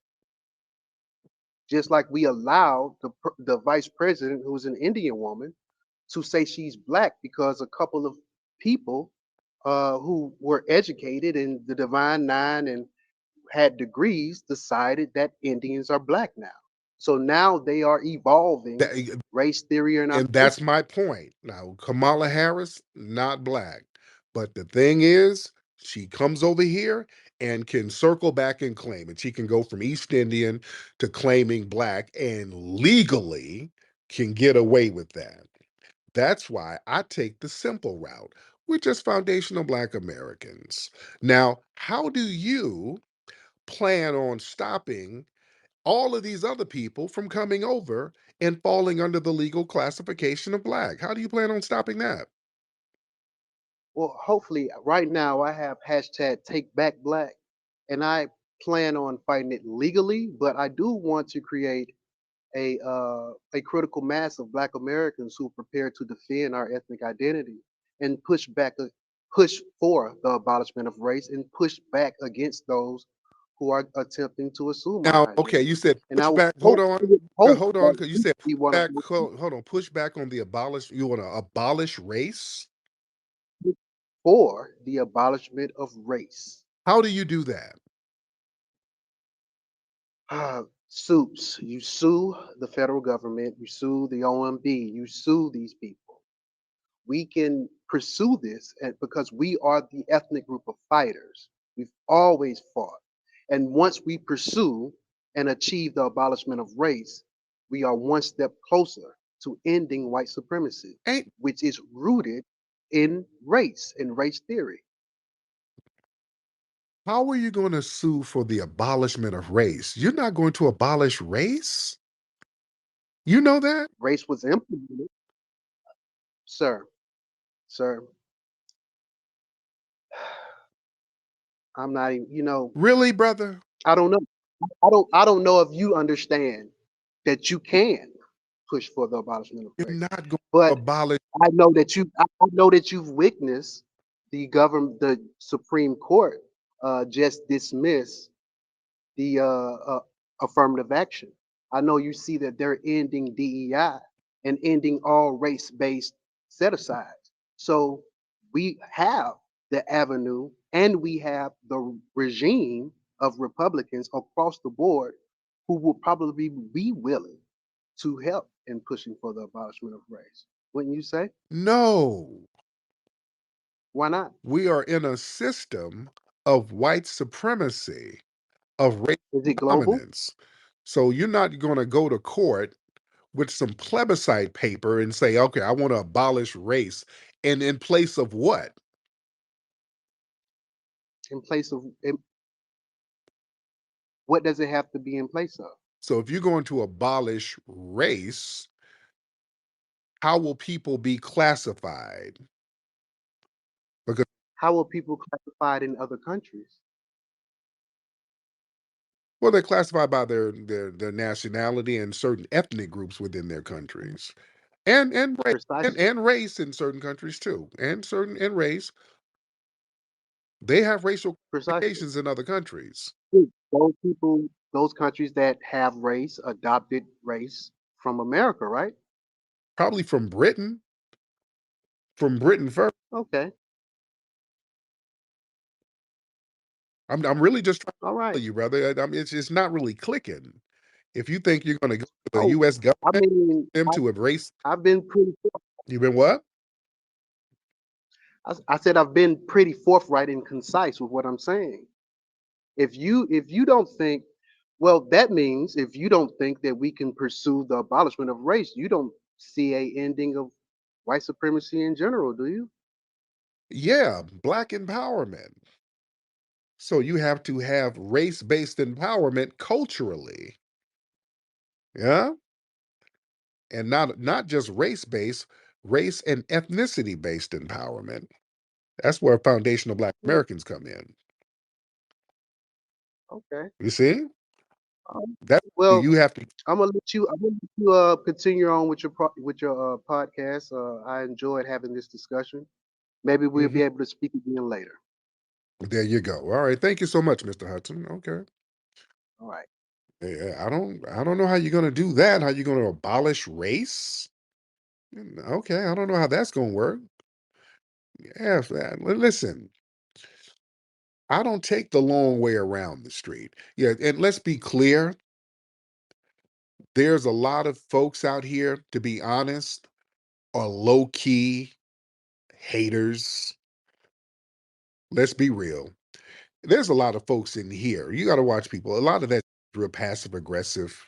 Just like we allow the vice president, who's an Indian woman, to say she's black because a couple of people who were educated in the Divine Nine and had degrees decided that Indians are black now. So now they are evolving that, race theory in our and that's my point. Now, Kamala Harris, not black. But the thing is, she comes over here and can circle back and claim it. She can go from East Indian to claiming black and legally can get away with that. That's why I take the simple route. We're just foundational Black Americans. Now, how do you plan on stopping all of these other people from coming over and falling under the legal classification of black? How do you plan on stopping that? well, hopefully right now I have hashtag take back black and I plan on fighting it legally, but I do want to create a critical mass of Black Americans who are prepared to defend our ethnic identity and push for the abolishment of race and push back against those who are attempting to assume Now, our okay, identity. you said And I push would back. hope, Hold on, that because you said we push want back. to Hold on, push back on the abolish. You want to abolish race? push for the abolishment of race. How do you do that? Suits. You sue the federal government, you sue the OMB, you sue these people. We can pursue this because we are the ethnic group of fighters. We've always fought. And once we pursue and achieve the abolishment of race, we are one step closer to ending white supremacy, Ain't which is rooted in race and race theory. How are you going to sue for the abolishment of race? You're not going to abolish race. You know that? Race was implemented, sir, sir. I'm not even, Really, brother? I don't know. I don't know if you understand that you can push for the abolishment of You're race. not going to But abolish. I know that you've witnessed the Supreme Court just dismiss the affirmative action. I know you see that they're ending DEI and ending all race-based set-asides. So we have the avenue and we have the regime of Republicans across the board who will probably be willing to help in pushing for the abolishment of race. Wouldn't you say? No, Why not? we are in a system of white supremacy, of race Is it global? dominance. So you're not going to go to court with some plebiscite paper and say, okay, I want to abolish race. And in place of what? In place of what does it have to be in place of? So if you're going to abolish race, how will people be classified? Because, How are people classified in other countries? well, they're classified by their nationality and certain ethnic groups within their countries. And race Precisely. and race in certain countries too. And race. They have racial Precisely. classifications in other countries. Those people, those countries that have race, adopted race from America, right? Probably from Britain first. Okay. I'm really just trying All to right. tell you, brother. I mean, it's not really clicking. If you think you're going to go to the Oh, U.S. I government, mean, them to embrace, I've been pretty. you've been what? I said I've been pretty forthright and concise with what I'm saying. If you don't think, well, that means if you don't think that we can pursue the abolishment of race, you don't see a ending of white supremacy in general, do you? Yeah, black empowerment. So you have to have race-based empowerment culturally, yeah, and not just race-based, race and ethnicity-based empowerment. That's where foundational Black Hmm, Americans come in. okay. You see, Um, that well, you have to. I'm gonna let you continue on with your podcast. I enjoyed having this discussion. Maybe we'll Mhm. be able to speak again later. There you go. All right, thank you so much, Mr. Hudson. Okay. All right. Yeah, I don't know how you're gonna do that. How you gonna abolish race? Okay, I don't know how that's gonna work. Yeah, listen, I don't take the long way around the street. Yeah, and let's be clear, there's a lot of folks out here, to be honest, are low key haters. Let's be real. There's a lot of folks in here. You got to watch people. A lot of that real passive aggressive,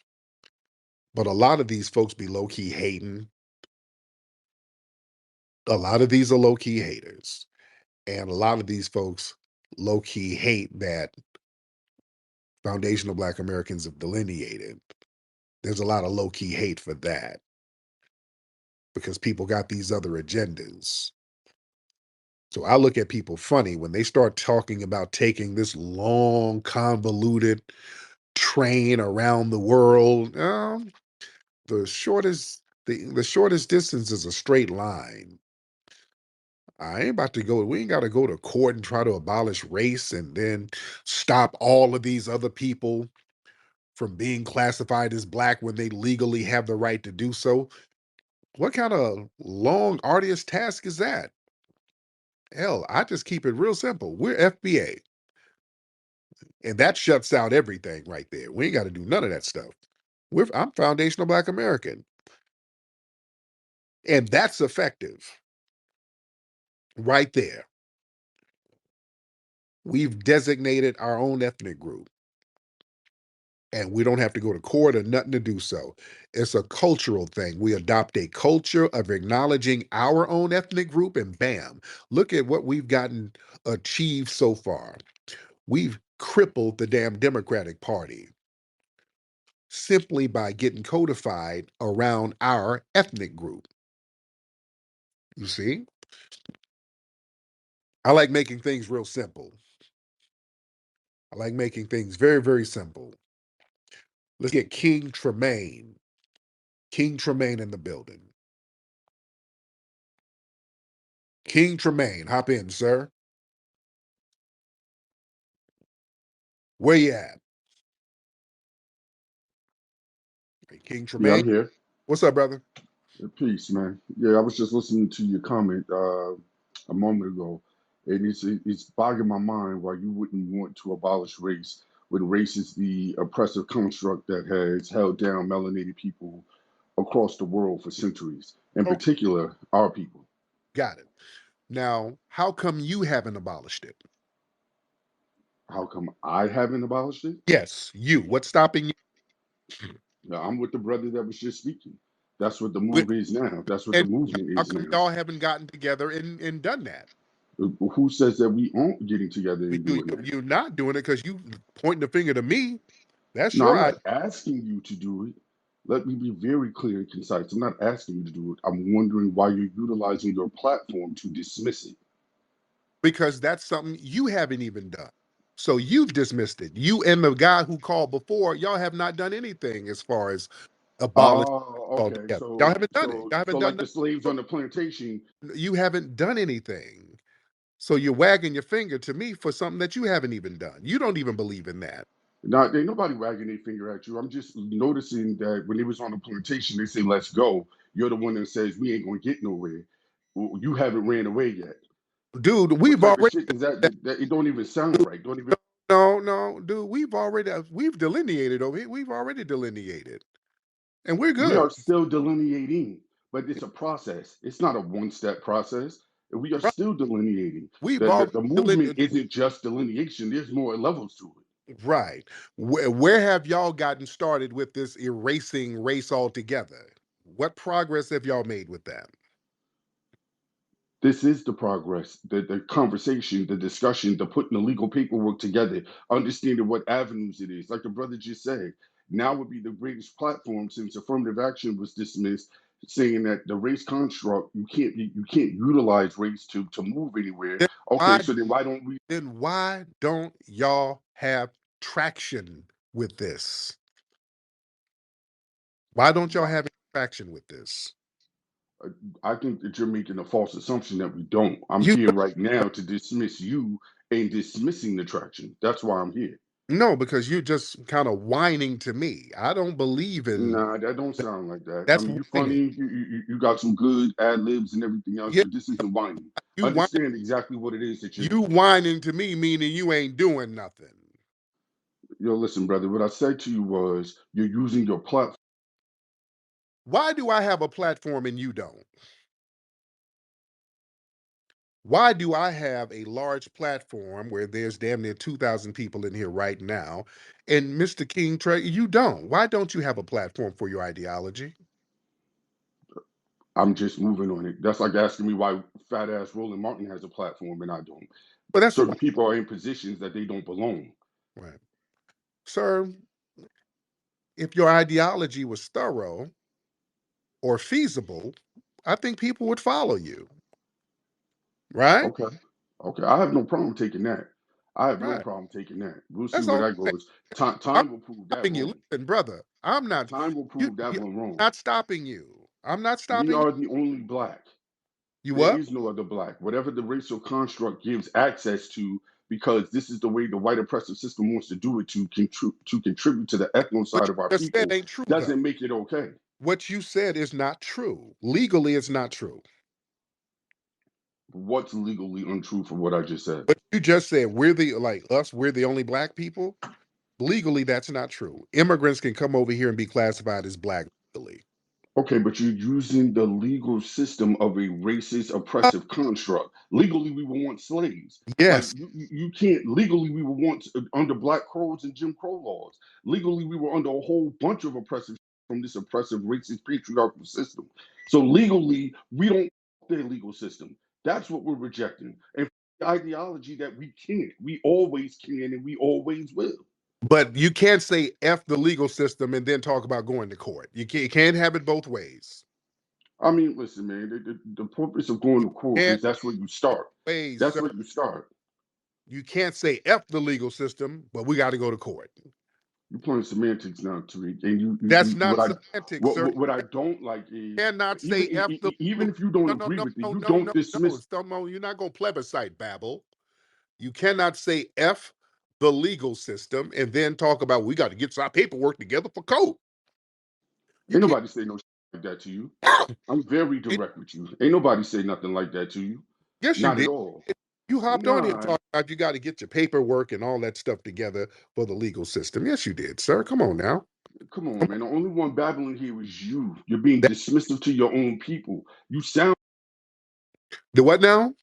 but a lot of these folks be low key hating. A lot of these are low key haters. And a lot of these folks low key hate that foundational Black Americans have delineated. There's a lot of low key hate for that because people got these other agendas. So I look at people funny when they start talking about taking this long, convoluted train around the world. The shortest distance is a straight line. I ain't about to go. We ain't got to go to court and try to abolish race and then stop all of these other people from being classified as black when they legally have the right to do so. What kind of long, arduous task is that? Hell, I just keep it real simple. We're FBA, and that shuts out everything right there. We ain't got to do none of that stuff. I'm foundational Black American, and that's effective right there. We've designated our own ethnic group, and we don't have to go to court or nothing to do so. It's a cultural thing. We adopt a culture of acknowledging our own ethnic group, and bam, look at what we've gotten achieved so far. We've crippled the damn Democratic Party simply by getting codified around our ethnic group. You see? I like making things real simple. I like making things very, very simple. Let's get King Tremaine. King Tremaine in the building. King Tremaine, hop in, sir. Where you at? Hey, King Yeah, Tremaine. I'm here. What's up, brother? Peace, man. Yeah, I was just listening to your comment a moment ago, and it's boggling my mind why you wouldn't want to abolish race when race is the oppressive construct that has held down melanated people across the world for centuries, in Oh, particular, our people. got it. Now, how come you haven't abolished it? How come I haven't abolished it? Yes, you. What's stopping you? Now, I'm with the brother that was just speaking. That's what the With, move is now. That's what the and movement how is come now. y'all haven't gotten together and done that? Who says that we aren't getting together and You, doing that? you're not doing it because you pointing the finger to me. That's No, your I'm idea. not asking you to do it. Let me be very clear and concise. I'm not asking you to do it. I'm wondering why you're utilizing your platform to dismiss it. Because that's something you haven't even done. So you've dismissed it. You and the guy who called before, y'all have not done anything as far as abolish Oh, okay. altogether. Y'all haven't done it. Y'all So haven't done like the nothing. slaves on the plantation. You haven't done anything. So you're wagging your finger to me for something that you haven't even done. You don't even believe in that. Not ain't nobody wagging their finger at you. I'm just noticing that when they was on the plantation, they say, "Let's go." You're the one that says we ain't gonna get nowhere. Well, you haven't ran away yet. Dude, What we've type of already shit is that? That it don't even sound right. Don't even. no, dude, we've delineated over here. We've already delineated. And we're We good. are still delineating, but it's a process. It's not a one-step process. We are Right? still delineating. We've The, the, already the movement delineated. isn't just delineation, there's more levels to it. Right. Where have y'all gotten started with this erasing race altogether? What progress have y'all made with that? This is the progress, the conversation, the discussion, the putting the legal paperwork together, understanding what avenues it is. Like the brother just said, now would be the greatest platform since affirmative action was dismissed, saying that the race construct you can't utilize race to move anywhere. Then Okay, why so then why don't we? then why don't y'all have traction with this? Why don't y'all have any traction with this? I think that you're making a false assumption that we don't. I'm You here right now to dismiss you and dismissing the traction. That's why I'm here. no, because you're just kind of whining to me. I don't believe in Nah, that don't sound like that. I that's mean, you whining. funny, you got some good ad libs and everything else, Yeah, but this isn't whining. you whine, Understand exactly what it is that you're you doing. whining to me, meaning you ain't doing nothing. Yo, listen, brother, what I said to you was you're using your platform. Why do I have a platform and you don't? Why do I have a large platform where there's damn near 2,000 people in here right now, and Mr. King Trey, you don't? Why don't you have a platform for your ideology? I'm just moving on it. That's like asking me why fat ass Roland Martin has a platform and I don't. Well, that's Certain people are in positions that they don't belong. right. Sir, if your ideology was thorough or feasible, I think people would follow you, right? Okay. Okay. I have no problem taking that. I have no Right. problem taking that. We'll see That's where all that right. goes. I'm Time will prove that stopping you. wrong. Listen, brother, I'm not Time will you, prove that you one wrong. not stopping you. I'm not We stopping you. are the only black. You There what? is no other black. Whatever the racial construct gives access to, because this is the way the white oppressive system wants to do it to contribute to the What ethnocide of our you just said people, ain't true though. doesn't make it okay. What you said is not true. Legally, it's not true. What's legally untrue for what I just said? But you just said we're the like us, we're the only black people. Legally, that's not true. Immigrants can come over here and be classified as black legally. Okay, but you're using the legal system of a racist, Uh, oppressive construct. Legally, we were once slaves. Like yes, you can't legally we were once under Black Crows and Jim Crow laws. Legally, we were under a whole bunch of oppressive from this oppressive, racist, patriarchal system. So legally, we don't want their legal system. That's what we're rejecting. And the ideology that we can't, we always can, and we always will. but you can't say F the legal system and then talk about going to court. You can't have it both ways. I mean, listen, man. The purpose of going You to court can't is that's where you start. ways, That's sir. where you start. You can't say F the legal system, but we got to go to court. You're playing semantics now, Tariq. And That's not semantics, sir. what I don't like is Cannot say F the even legal. if you don't No, no, agree no, with it, no, you no, don't no, no. dismiss. You're not going to plebiscite babble. You cannot say F the legal system and then talk about we got to get our paperwork together for court. You Ain't can't. nobody say no shit like that to you. I'm very direct with you. Ain't nobody say nothing like that to you. Yes, you Not at did. all. You hopped on here Nah, talking about you got to get your paperwork and all that stuff together for the legal system. Yes, you did, sir. Come on now. come on, man. The only one babbling here is you. You're being That, dismissive to your own people. You sound. the what now?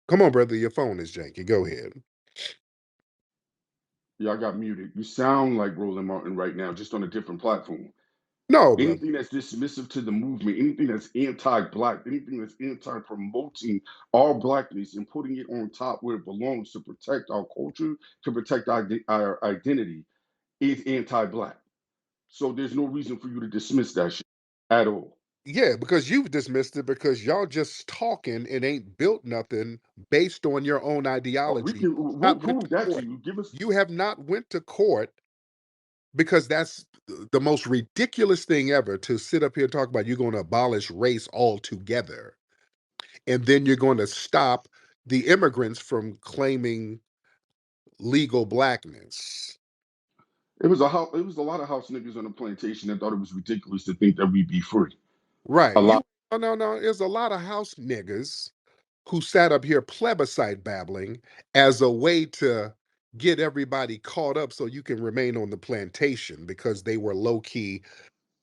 Come on, brother. Your phone is janky. Go ahead. Yeah, I got muted. You sound like Roland Martin right now, just on a different platform. No, brother. Anything that's dismissive to the movement, anything that's anti-black, anything that's anti-promoting our blackness and putting it on top where it belongs to protect our culture, to protect our identity, is anti-black. So there's no reason for you to dismiss that shit at all. Yeah, because you've dismissed it because y'all just talking and ain't built nothing based on your own ideology. We'll Not went to prove that to court. you. Give us. You have not went to court because that's the most ridiculous thing ever to sit up here and talk about you're going to abolish race altogether. And then you're going to stop the immigrants from claiming legal blackness. It was a lot of house niggas on the plantation that thought it was ridiculous to think that we'd be free. Right. A lot. No. There's a lot of house niggas who sat up here plebiscite babbling as a way to get everybody caught up so you can remain on the plantation because they were low-key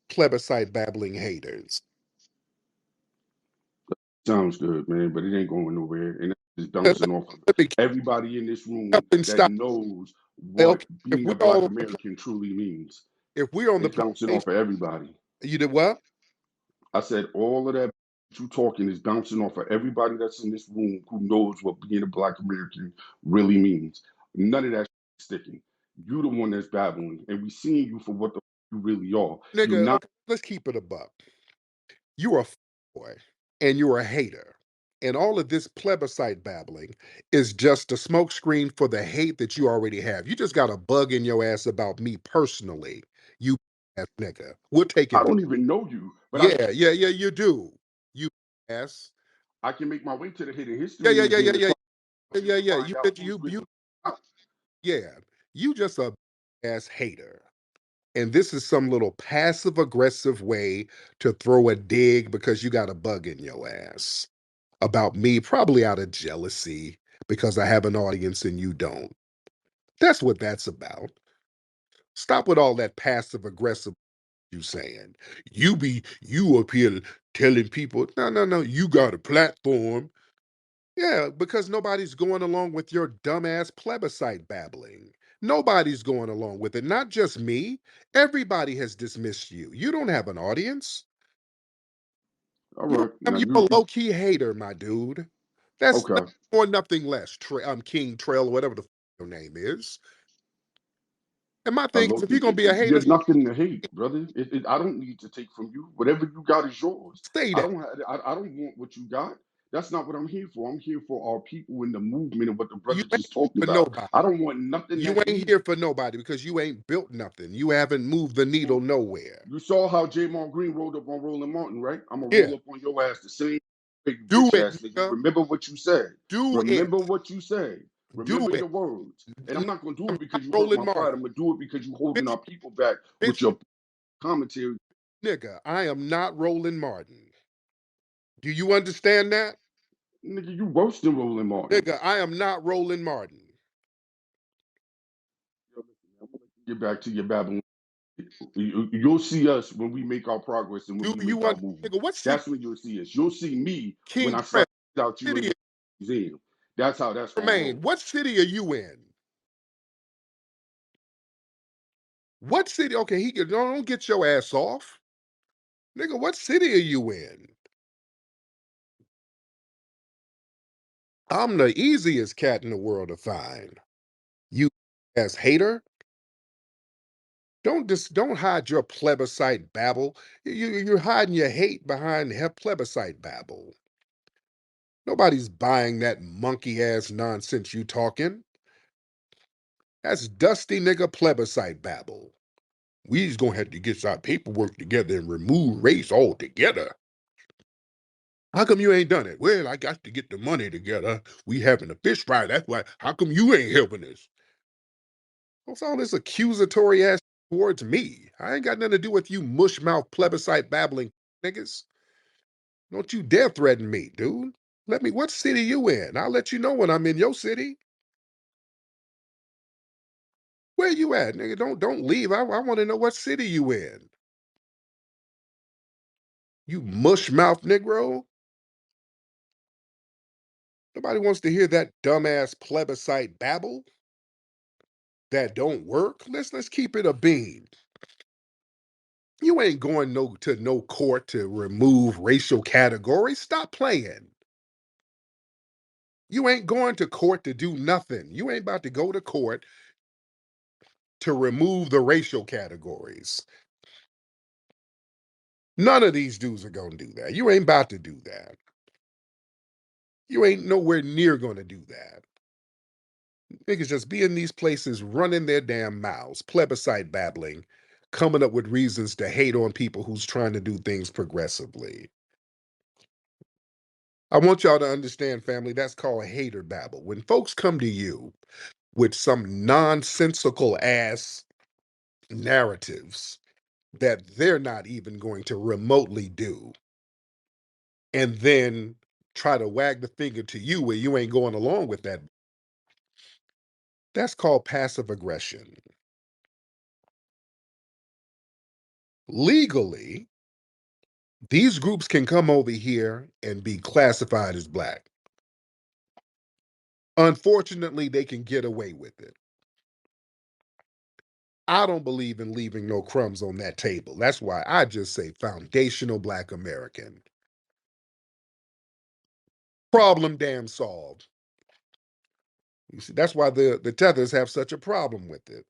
plebiscite babbling haters. Sounds good, man, but it ain't going nowhere. And it's Let bouncing off of me everybody in this room help and that stop. knows what Okay, if being we're a black all American truly means. if we're on the It's bouncing plantation, off of everybody. you did what? I said all of that you talking is bouncing off of everybody that's in this room who knows what being a black American really means. None of that is sticking. You the one that's babbling, and we seeing you for what the you really are. You're Nigga, not. okay, let's keep it a buck. You're a boy and you're a hater. And all of this plebiscite babbling is just a smokescreen for the hate that you already have. You just got a bug in your ass about me personally, you ass nigga. We'll take I it. don't even know you, but Yeah, you do. You ass. I can make my way to the hidden Yeah, history yeah, yeah, museum yeah, and yeah, yeah. find out who's with. Yeah. You just a ass hater. And this is some little passive aggressive way to throw a dig because you got a bug in your ass about me, probably out of jealousy because I have an audience and you don't. That's what that's about. Stop with all that passive aggressive you saying. You up here telling people, no, you got a platform. Yeah, because nobody's going along with your dumbass plebiscite babbling. Nobody's going along with it. Not just me. Everybody has dismissed you. You don't have an audience. All right, now You're a low-key hater, my dude. That's okay. nothing more, nothing less. King Trail, or whatever the your name is. And my I thing is, look, if you're gonna be a hater, there's nothing to hate, brother. I don't need to take from you. Whatever you got is yours. say I that. don't have. I don't want what you got. That's not what I'm here for. I'm here for our people in the movement and what the You brother ain't just talked for about. nobody. I don't want nothing You that ain't he. here for nobody because you ain't built nothing. You haven't moved the needle nowhere. You saw how Jamon Green rolled up on Roland Martin, right? I'm gonna Yeah, roll up on your ass the same way, you do bitch it, ass nigga. nigga. Remember what you said. Do it. Remember what you said. Do Remember it. your words. And I'm not gonna do I'm it not because you hurt rolling my pride. Martin. I'm gonna do it because you holding Bitch, our people back with bitch, your commentary. nigga, I am not rolling Martin. Do you understand that? Nigga, you worse than Roland Martin. Nigga, I am not rolling Martin. Yo, listen, I'm gonna get back to your Babylon. You'll see us when we make our progress and when Do we you make our want, movement. nigga, what city, That's when you'll see us. You'll see me when King I Trail, slap out you in city the museum. That's how that's gonna Remain? roll. What city are you in? What city? Okay, don't get your ass off. Nigga, what city are you in? I'm the easiest cat in the world to find. You as hater, don't hide your plebiscite babble. You're hiding your hate behind plebiscite babble. Nobody's buying that monkey ass nonsense you talking. That's dusty nigga plebiscite babble. We's gonna have to get our paperwork together and remove race altogether. How come you ain't done it? Well, I got to get the money together. We having a fish fry. That's why. How come you ain't helping us? What's all this accusatory ass towards me? I ain't got nothing to do with you mushmouth plebiscite babbling niggas. Don't you dare threaten me, dude. Let me. What city you in? I'll let you know when I'm in your city. Where you at, nigga? Don't leave. I want to know what city you in. You mushmouth Negro. Nobody wants to hear that dumbass plebiscite babble that don't work. Let's keep it a bean. You ain't going to no court to remove racial categories. Stop playing. You ain't going to court to do nothing. You ain't about to go to court to remove the racial categories. None of these dudes are going to do that. You ain't about to do that. You ain't nowhere near going to do that. Niggas just be in these places running their damn mouths, plebiscite babbling, coming up with reasons to hate on people who's trying to do things progressively. I want y'all to understand, family, that's called hater babble. When folks come to you with some nonsensical ass narratives that they're not even going to remotely do, and then try to wag the finger to you where you ain't going along with that, that's called passive aggression. Legally, these groups can come over here and be classified as black. Unfortunately, they can get away with it. I don't believe in leaving no crumbs on that table. That's why I just say foundational black American. Problem damn solved. You see, that's why the tethers have such a problem with it.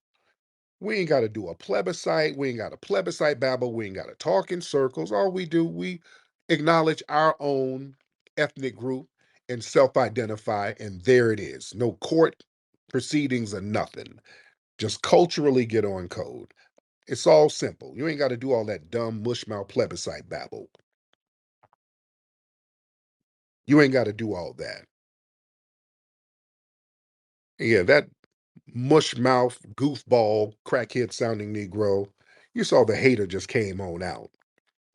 We ain't got to do a plebiscite. We ain't got a plebiscite babble. We ain't got to talk in circles. All we do, we acknowledge our own ethnic group and self-identify, and there it is. No court proceedings or nothing. Just culturally get on code. It's all simple. You ain't got to do all that dumb mushmouth plebiscite babble. You ain't got to do all that. Yeah, that mushmouth, goofball, crackhead sounding Negro. You saw the hater just came on out.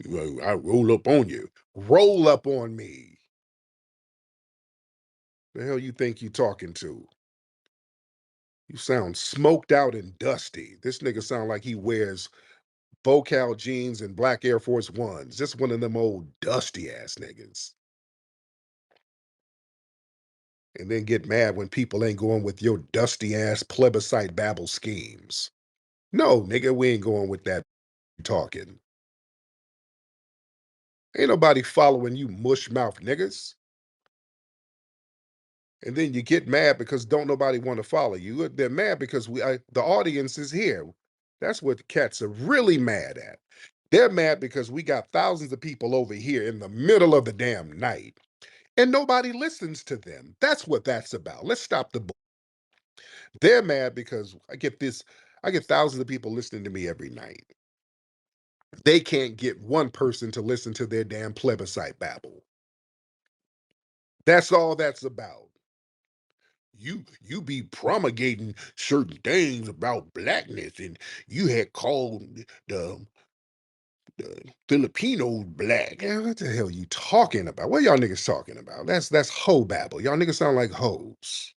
I roll up on you. Roll up on me. The hell you think you talking to? You sound smoked out and dusty. This nigga sound like he wears Bocal jeans and black Air Force Ones. Just one of them old dusty ass niggas. And then get mad when people ain't going with your dusty ass plebiscite babble schemes. No, nigga, we ain't going with that talking. Ain't nobody following you mushmouth niggas. And then you get mad because don't nobody want to follow you. They're mad because the audience is here. That's what cats are really mad at. They're mad because we got thousands of people over here in the middle of the damn night and nobody listens to them. That's what that's about. Let's stop the. They're mad because I get thousands of people listening to me every night. They can't get one person to listen to their damn plebiscite babble. That's all that's about. You be promulgating certain things about blackness, and you had called the Filipinos black. What the hell you talking about? What y'all niggas talking about? That's hoe babble. Y'all niggas sound like hoes.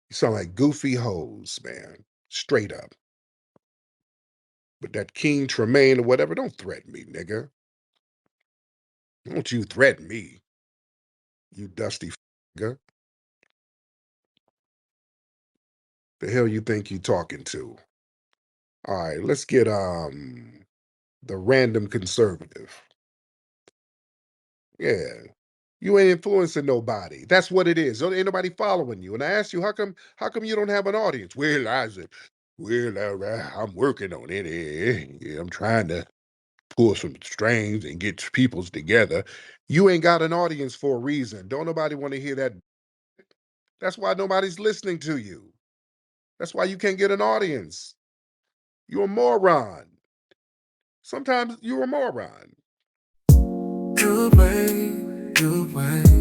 You sound like goofy hoes, man. Straight up. But that King Tremaine or whatever, don't threaten me, nigga. Don't you threaten me, you dusty nigga. The hell you think you talking to? All right, let's get the random conservative. Yeah. You ain't influencing nobody. That's what it is. Ain't nobody following you. And I asked you, how come you don't have an audience? Well, I said, well, I'm working on it. Yeah, I'm trying to. pull some strings and get peoples together. You ain't got an audience for a reason. Don't nobody want to hear that. That's why nobody's listening to you. That's why you can't get an audience. You're a moron. Sometimes you're a moron. You play, you play.